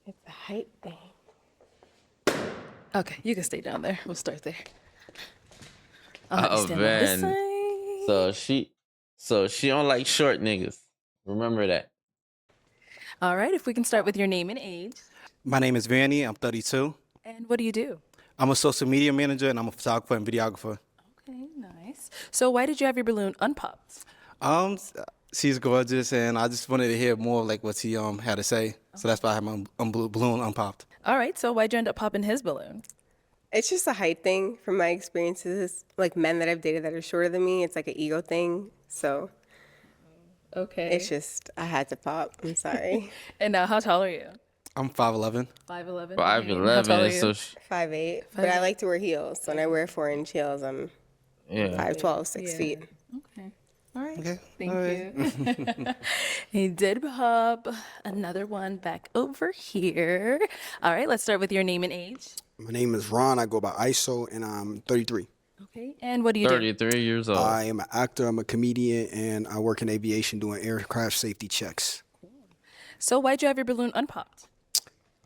It's a height thing. Okay, you can stay down there. We'll start there. Oh man. So she don't like short niggas. Remember that. All right, if we can start with your name and age. My name is Vanny. I'm 32. And what do you do? I'm a social media manager and I'm a photographer and videographer. Okay, nice. So why did you have your balloon unpopped? She's gorgeous and I just wanted to hear more like what she had to say. So that's why I have my balloon unpopped. All right, so why'd you end up popping his balloon? It's just a height thing from my experiences. Like men that I've dated that are shorter than me, it's like an ego thing. So okay, it's just I had to pop. I'm sorry. And now, how tall are you? I'm 5'11". 5'11". 5'11". So 5'8". But I like to wear heels. So when I wear 4-inch heels, I'm 5'12", 6 feet. Okay. All right. Okay. Thank you. He did pop another one back over here. All right, let's start with your name and age. My name is Ron. I go by ISO, and I'm 33. Okay, and what do you 33 years old. I am an actor. I'm a comedian, and I work in aviation doing aircraft safety checks. So why'd you have your balloon unpopped?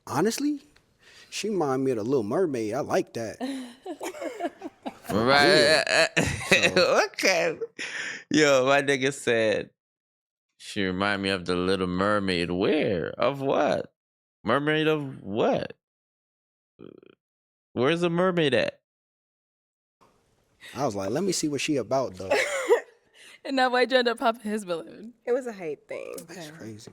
Honestly, she reminded me of the Little Mermaid. I like that. Right. Okay. Yo, my nigga said she remind me of the Little Mermaid. Where? Of what? Mermaid of what? Where's the mermaid at? I was like, let me see what she about, though. And now why'd you end up popping his balloon? It was a height thing. That's crazy.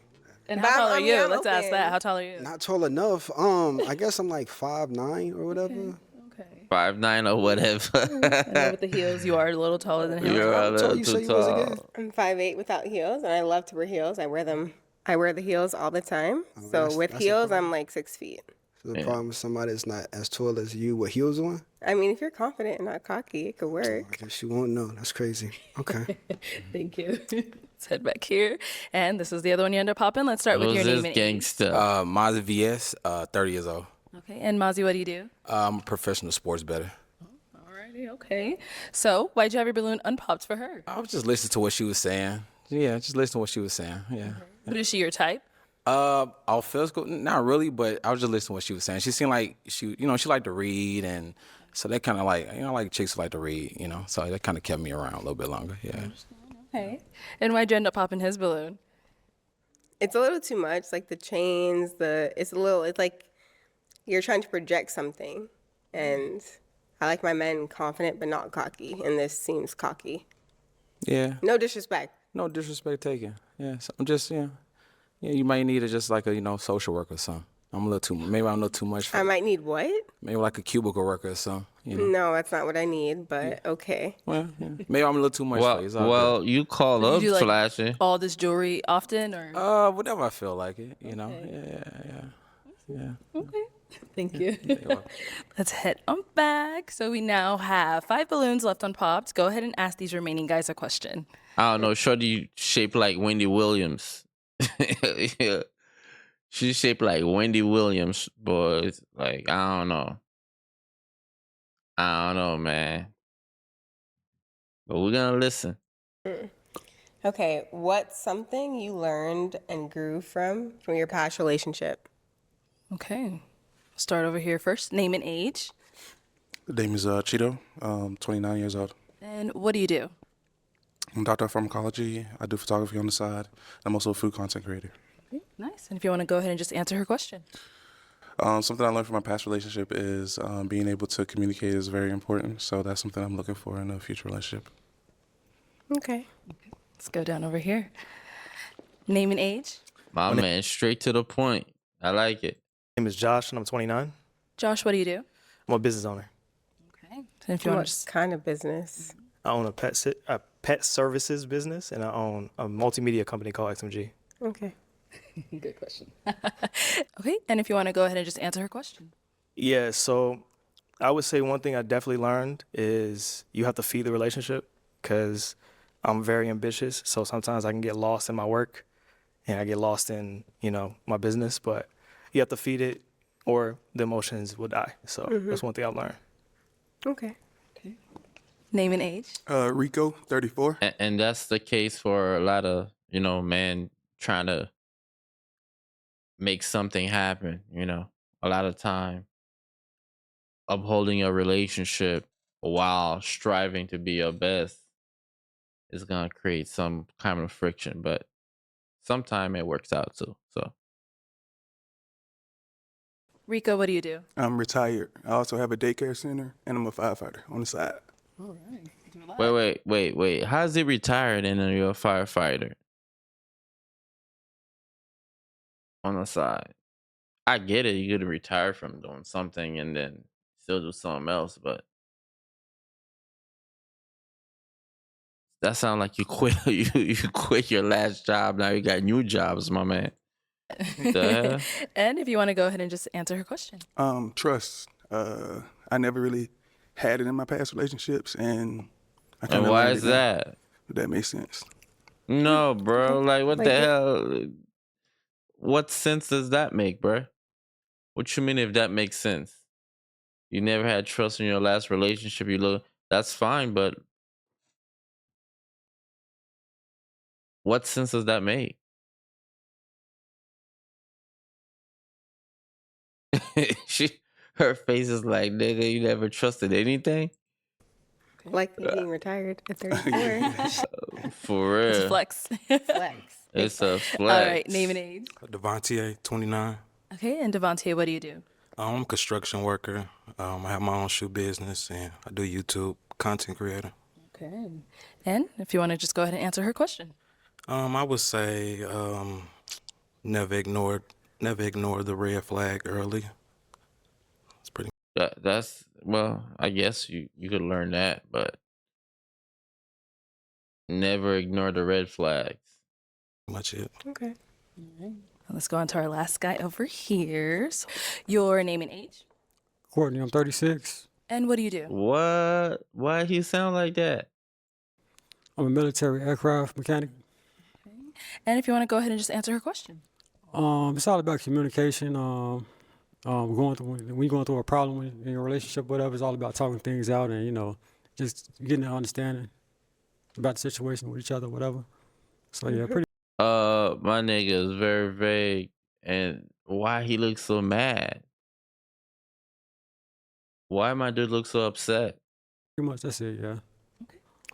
And how tall are you? I'm Let's ask open. that. How tall are you? Not tall enough. I guess I'm like 5'9" or whatever. Okay. 5'9" or whatever. I know with the heels, you are a little taller than him. You're a little too tall. I'm 5'8" without heels, and I love to wear heels. I wear the heels all the time. So with heels, I'm like 6 feet. So the problem with somebody that's not as tall as you with heels on? I mean, if you're confident and not cocky, it could work. I guess you won't know. That's crazy. Okay. Thank you. Let's head back here. And this is the other one you end up popping. Let's start with your name and age. Gangster. Mozzie VS, 30 years old. Okay, and Mozzie, what do you do? I'm a professional sports bettor. Alrighty, okay. So why'd you have your balloon unpopped for her? I was just listening to what she was saying. Yeah, just listening to what she was saying. Yeah. But is she your type? All physical, not really, but I was just listening to what she was saying. She seemed like she liked to read, and so that kind of like, like chicks who like to read, so that kind of kept me around a little bit longer. Yeah. Okay. And why'd you end up popping his balloon? It's a little too much, like the chains, it's like you're trying to project something. And I like my men confident but not cocky, and this seems cocky. Yeah. No disrespect. No disrespect taken. Yeah. So I'm just, yeah, you might need just like a, social worker or something. Maybe I'm a little too much. I might need what? Maybe like a cubicle worker or something. No, that's not what I need, but okay. Well, yeah. Maybe I'm a little too much for you. Well, you call up you do, like, flashing. All this jewelry often, or? Whatever I feel like it, Yeah. Okay. Thank you. Let's head on back. So we now have 5 balloons left unpopped. Go ahead and ask these remaining guys a question. I don't know. Shorty shaped like Wendy Williams. Yeah. She's shaped like Wendy Williams, boys. Like, I don't know. I don't know, man. But we're going to listen. Okay, what's something you learned and grew from your past relationship? Okay. Start over here first. Name and age. The name is Cheeto. 29 years old. And what do you do? I'm a doctor of pharmacology. I do photography on the side. I'm also a food content creator. Okay, nice. And if you want to go ahead and just answer her question. Something I learned from my past relationship is being able to communicate is very important. So that's something I'm looking for in a future relationship. Okay. Let's go down over here. Name and age. My man, straight to the point. I like it. My name is Josh, and I'm 29. Josh, what do you do? I'm a business owner. Okay. And if you want What kind of business? I own a pet services business, and I own a multimedia company called XMG. Okay. Good question. Okay, and if you want to go ahead and just answer her question. Yeah, so I would say one thing I definitely learned is you have to feed the relationship because I'm very ambitious. So sometimes I can get lost in my work and I get lost in, my business, but you have to feed it or the emotions will die. So that's one thing I've learned. Okay. Name and age. Rico, 34. And that's the case for a lot of, men trying to make something happen, a lot of time upholding a relationship while striving to be your best is going to create some kind of friction, but sometimes it works out too. So Rico, what do you do? I'm retired. I also have a daycare center, and I'm a firefighter on the side. All right. wait. How's he retired and then you're a firefighter on the side? I get it. You could retire from doing something and then still do something else, but that sounds like you quit. You quit your last job. Now you got new jobs, my man. The hell? And if you want to go ahead and just answer her question. Trust. I never really had it in my past relationships, and I kind And of why learned is it now. that? If that makes sense. No, bro. Like, what Like the it- hell? What sense does that make, bro? What you mean if that makes sense? You never had trust in your last relationship. That's fine, but what sense does that make? Her face is like, nigga, you never trusted anything? Like being retired at 34. For It's a real. flex. Flex. It's a flex. All right, name and age. Devontier, 29. Okay, and Devontae, what do you do? I'm a construction worker. I have my own shoe business, and I do YouTube, content creator. Okay. And if you want to just go ahead and answer her question. I would say never ignore the red flag early. It's pretty. That's well, I guess you could learn that, but never ignore the red flags. Much it. Okay. All right. Let's go on to our last guy over here. So, your name and age. Courtney, I'm 36. And what do you do? What? Why he sound like that? I'm a military aircraft mechanic. And if you want to go ahead and just answer her question. It's all about communication. When you're going through a problem in your relationship, whatever, it's all about talking things out and just getting an understanding about the situation with each other, whatever. So yeah, pretty. My nigga is very vague, and why he looks so mad? Why my dude look so upset? Pretty much that's it. Yeah.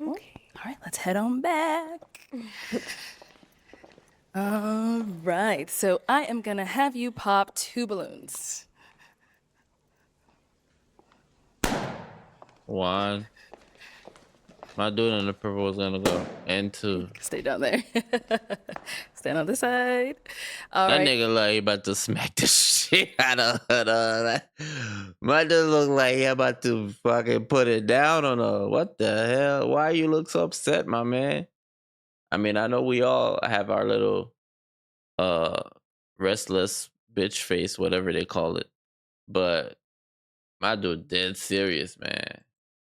Okay. All right, let's head on back. All right, so I am going to have you pop 2 balloons. 1. My dude in the purple was gonna go, and 2. Stay down there. Stand on this side. All That right. nigga like he about to smack the shit out of her. My dude look like he about to fucking put it down on her. What the hell? Why you look so upset, my man? I mean, I know we all have our little restless bitch face, whatever they call it. But my dude dead serious, man.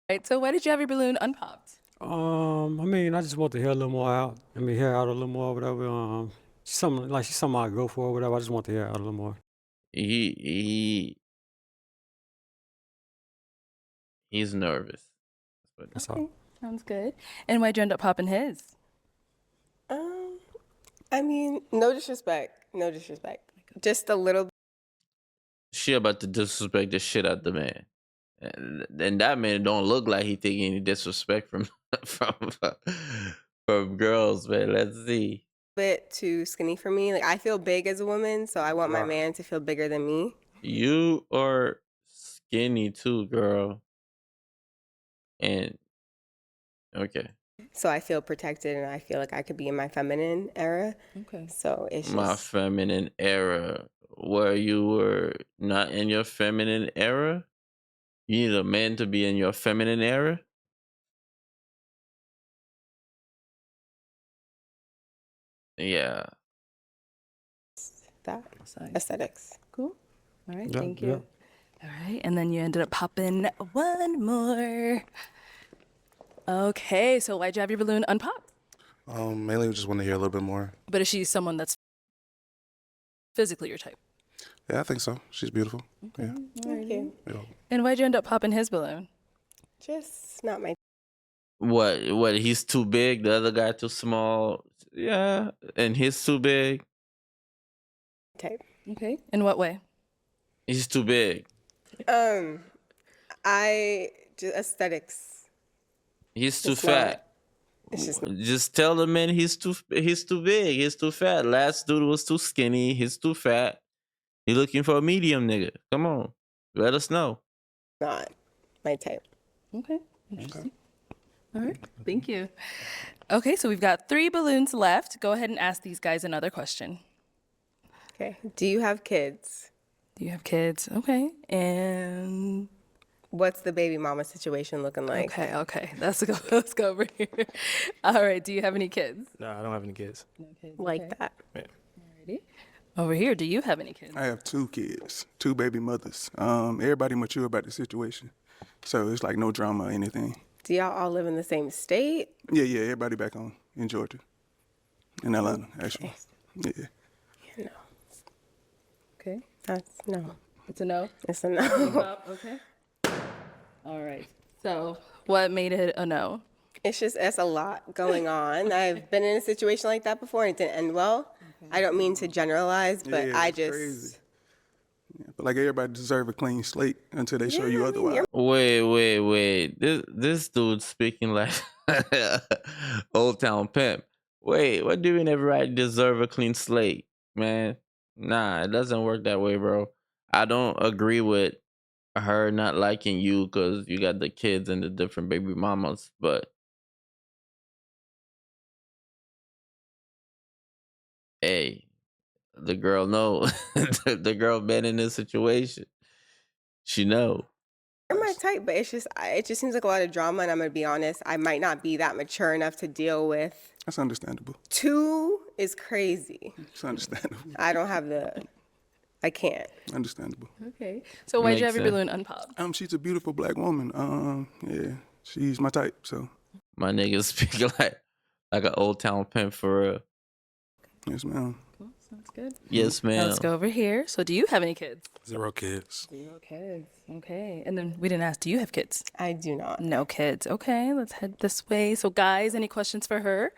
All right, so why did you have your balloon unpopped? I mean, I just want to hear a little more out. Hear out a little more, whatever. She's something I go for, whatever. I just want to hear out a little more. He's nervous. That's Okay, all. sounds good. And why'd you end up popping his? No disrespect. No disrespect. Just a little. She about to disrespect the shit out the man. And that man don't look like he think any disrespect from from girls, man. Let's see. Bit too skinny for me. Like I feel big as a woman, so I want my man to feel bigger than me. You are skinny too, girl. And okay. So I feel protected and I feel like I could be in my feminine era. Okay. So it's My just feminine era. Where you were not in your feminine era? You need a man to be in your feminine era? Yeah. That aesthetics. Cool. All right, Yeah, thank yeah. you. All right, and then you ended up popping one more. Okay, so why'd you have your balloon unpopped? Mainly just want to hear a little bit more. But is she someone that's physically your type? Yeah, I think so. She's beautiful. Yeah. Thank you. Yeah. And why'd you end up popping his balloon? Just not my What? He's too big. The other guy too small. Yeah, and he's too big. type. Okay. In what way? He's too big. I just aesthetics. He's too It's fat. It's just Just tell the man he's too big. He's too fat. Last dude was too skinny. He's too fat. He looking for a medium nigga. Come on, let us know. not my type. Okay. Interesting. All right. Thank you. Okay, so we've got 3 balloons left. Go ahead and ask these guys another question. Okay. Do you have kids? Do you have kids? Okay. And what's the baby mama situation looking like? Okay. Let's go over here. All right. Do you have any kids? No, I don't have any kids. No kids. Like that. Yeah. Alrighty. Over here, do you have any kids? I have 2 kids, 2 baby mothers. Everybody mature about the situation, so it's like no drama or anything. Do y'all all live in the same state? Yeah, everybody back home in Georgia, in Atlanta, actually. Yeah. No. Okay. That's no. It's a no? It's a no. Okay. All right. So what made it a no? It's a lot going on. I've been in a situation like that before and it didn't end well. I don't mean to generalize, but Yeah, I it's just crazy. Yeah, but like everybody deserve a clean slate until they show you otherwise. Wait. This dude's speaking like Old Town Pimp. Wait, what do you mean everybody deserve a clean slate, man? Nah, it doesn't work that way, bro. I don't agree with her not liking you because you got the kids and the different baby mamas, but hey, the girl know. The girl been in this situation. She know. You're my type, but it just seems like a lot of drama, and I'm gonna be honest, I might not be that mature enough to deal with. That's understandable. 2 is crazy. It's understandable. I can't. Understandable. Okay. So why'd you have your balloon unpopped? She's a beautiful black woman. Yeah, she's my type. So My niggas speaking like an Old Town Pimp for real. yes, ma'am. Cool. Sounds good. Yes, Now ma'am. let's go over here. So do you have any kids? 0 kids. 0 kids. Okay. And then we didn't ask, do you have kids? I do not. No kids. Okay. Let's head this way. So guys, any questions for her?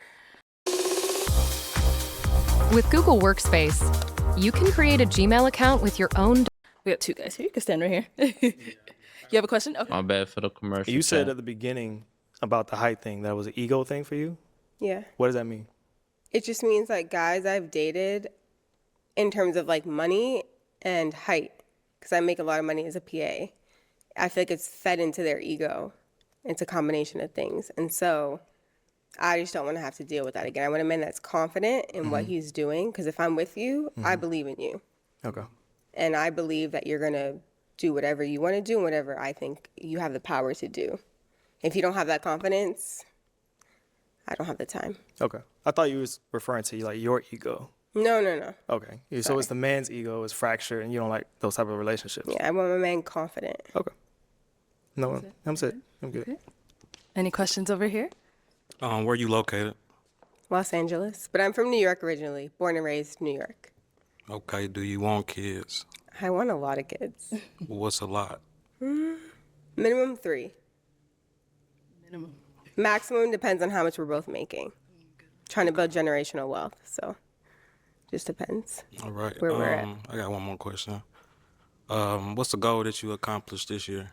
With Google Workspace, you can create a Gmail account with your own. We got 2 guys here. You can stand right here. You have a question? Okay. My bad for the commercial. You said chat. at the beginning about the height thing that was an ego thing for you. Yeah. What does that mean? It just means like guys I've dated in terms of like money and height, because I make a lot of money as a PA. I feel like it's fed into their ego. It's a combination of things. And so I just don't want to have to deal with that again. I want a man that's confident in what he's doing, because if I'm with you, I believe in you. Okay. And I believe that you're going to do whatever you want to do and whatever I think you have the power to do. If you don't have that confidence, I don't have the time. Okay. I thought you was referring to like your ego. No. Okay. Yeah, so it's the man's ego is fractured and you don't like those type of relationships. Yeah, I want my man confident. Okay. No, I'm set. I'm good. Okay. Any questions over here? Where you located? Los Angeles. But I'm from New York originally, born and raised New York. Okay. Do you want kids? I want a lot of kids. What's a lot? Minimum 3. Minimum. Maximum depends on how much we're both making. Trying to build generational wealth, so just depends. All right. Where we're at. I got one more question. What's the goal that you accomplished this year?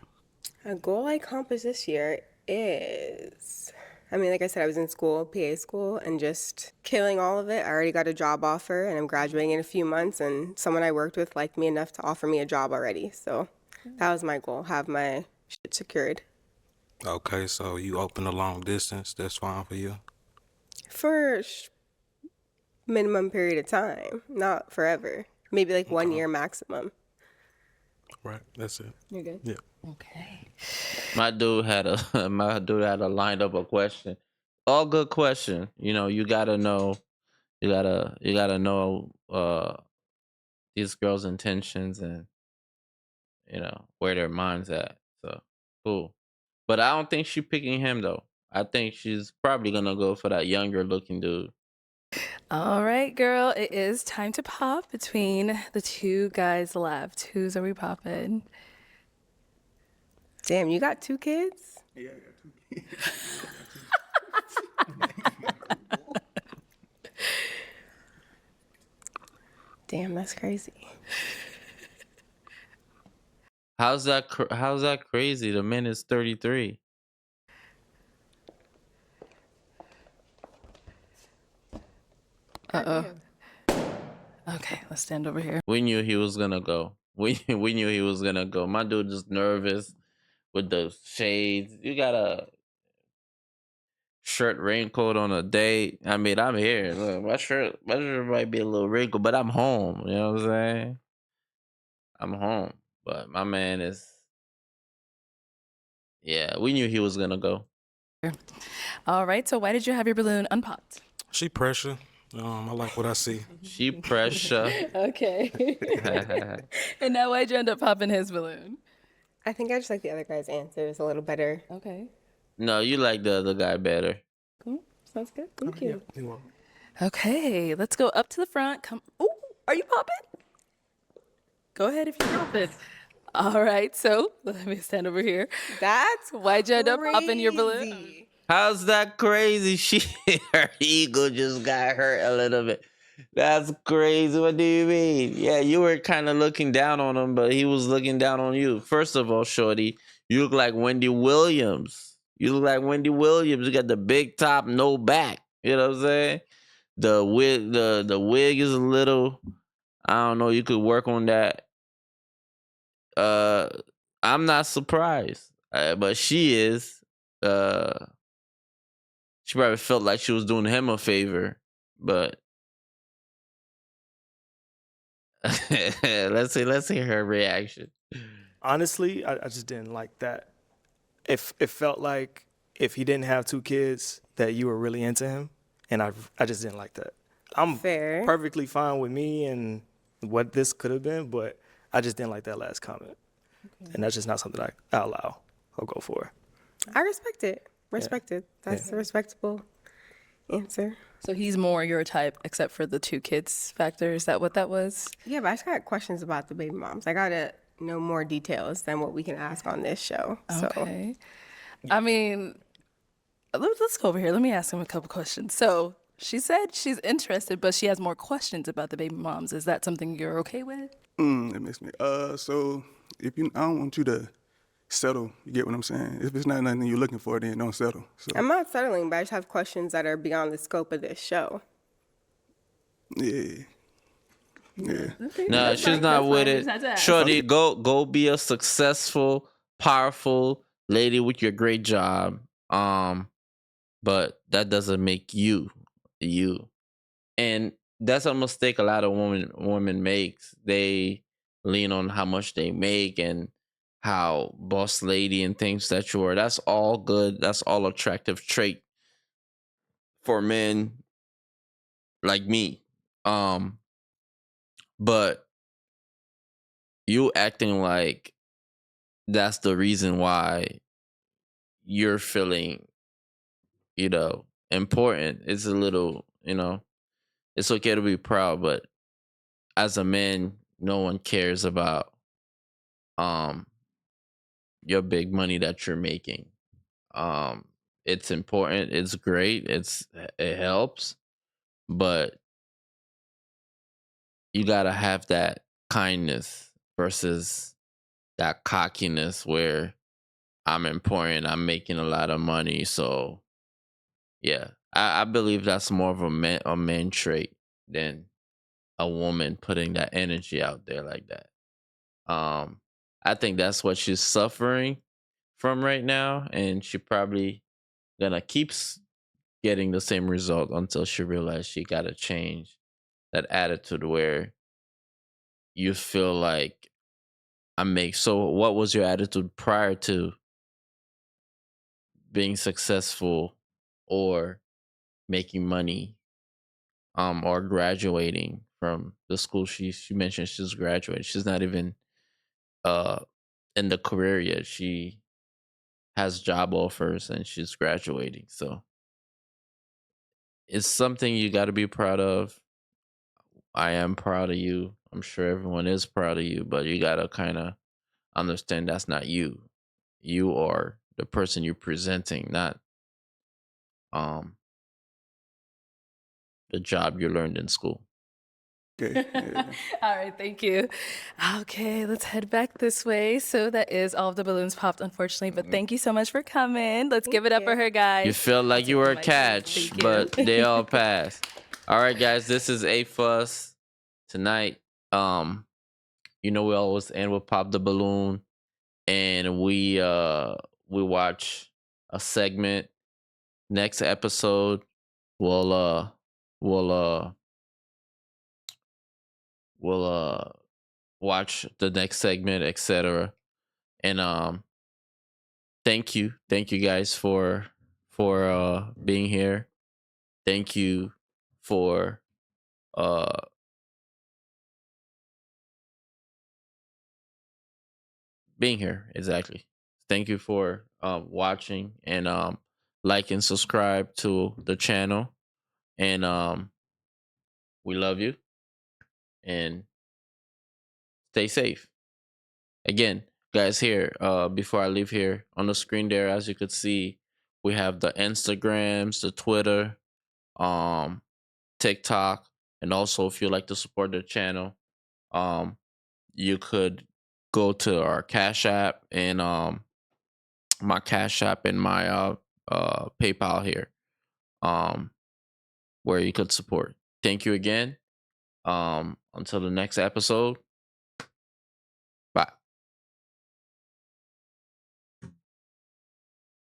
A goal I accomplished this year is, like I said, I was in school, PA school, and just killing all of it. I already got a job offer, and I'm graduating in a few months, and someone I worked with liked me enough to offer me a job already. So that was my goal, have my shit secured. Okay, so you open a long distance. That's fine for you? For minimum period of time, not forever. Maybe like 1 year maximum. Right, that's it. You're good? Yeah. Okay. My dude had a lined up a question. All good question. You know, you gotta know You gotta know these girls' intentions and where their minds at. So cool. But I don't think she's picking him though. I think she's probably gonna go for that younger looking dude. All right, girl. It is time to pop between the two guys left. Whose are we popping? Damn, you got 2 kids? Yeah, I got 2 kids. Damn, that's crazy. How's that? How's that crazy? The man is 33. Uh-oh. Okay, let's stand over here. We knew he was gonna go. We knew he was gonna go. My dude is nervous with the shades. You got a shirt raincoat on a date. I mean, I'm here. Look, my shirt might be a little wrinkled, but I'm home. You know what I'm saying? I'm home. But my man is. Yeah, we knew he was gonna go. All right, so why did you have your balloon unpopped? She pressure. I like what I see. She pressure. Okay. And now why'd you end up popping his balloon? I think I just like the other guy's answers a little better. Okay. No, you like the other guy better. Cool. Sounds good. Thank you. Yeah, you're welcome. Okay, let's go up to the front. Come. Oh, are you popping? Go ahead if you're popping. All right, so let me stand over here. That's why'd you end up popping your balloon? How's that crazy? Her ego just got hurt a little bit. That's crazy. What do you mean? Yeah, you were kind of looking down on him, but he was looking down on you. First of all, shorty, you look like Wendy Williams. You look like Wendy Williams. You got the big top, no back. You know what I'm saying? The wig is a little. I don't know. You could work on that. I'm not surprised, but she is. She probably felt like she was doing him a favor, but let's see her reaction. Honestly, I just didn't like that. If it felt like if he didn't have 2 kids, that you were really into him, and I just didn't like that. I'm Fair. perfectly fine with me and what this could have been, but I just didn't like that last comment, and that's just not something I allow or go for. I respect it. Respected. That's a respectable answer. So he's more your type, except for the 2 kids factor. Is that what that was? Yeah, but I just got questions about the baby moms. I gotta know more details than what we can ask on this show. Okay. I mean, let's go over here. Let me ask him a couple questions. So she said she's interested, but she has more questions about the baby moms. Is that something you're okay with? It makes me. So if I don't want you to settle. You get what I'm saying? If it's not nothing you're looking for, then don't settle. So I'm not settling, but I just have questions that are beyond the scope of this show. yeah. Okay, No, she's not with it. Shorty, go be a successful, powerful lady with your great job. But that doesn't make you. And that's a mistake a lot of women makes. They lean on how much they make and how boss lady and things that you are. That's all good. That's all attractive trait for men like me. But you acting like that's the reason why you're feeling, important. It's a little, it's okay to be proud, but as a man, no one cares about your big money that you're making. It's important, it's great, it helps, but you gotta have that kindness versus that cockiness where I'm important, I'm making a lot of money. So yeah, I believe that's more of a man trait than a woman putting that energy out there like that. I think that's what she's suffering from right now, and she probably gonna getting the same result until she realizes she gotta change that attitude where you feel like so what was your attitude prior to being successful or making money or graduating from the school she mentioned she's graduating. She's not even uh in the career yet. She has job offers and she's graduating. So it's something you got to be proud of. I am proud of you. I'm sure everyone is proud of you, but you got to kind of understand that's not you. You are the person you're presenting, not um the job you learned in school. Okay. Yeah. All right, thank you. Okay, let's head back this way. So that is all of the balloons popped, unfortunately, but thank you so much for coming. Let's give it up for her, guys. You felt like you were a catch, Thank you. but they all passed. All right, guys, this is A Fuss tonight. You know we always end with Pop the Balloon, and we watch a segment. Next episode, we'll we'll uh we'll watch the next segment, etc. And thank you guys for being here. Thank you for uh being here. Exactly. Thank you for watching, and like and subscribe to the channel. And we love you, and stay safe. Again, guys, here before I leave, here on the screen there, as you could see, we have the Instagrams, the Twitter, um TikTok, and also if you like to support the channel, um you could go to our Cash App, and my Cash App, and my PayPal here, um where you could support. Thank you again. Until the next episode,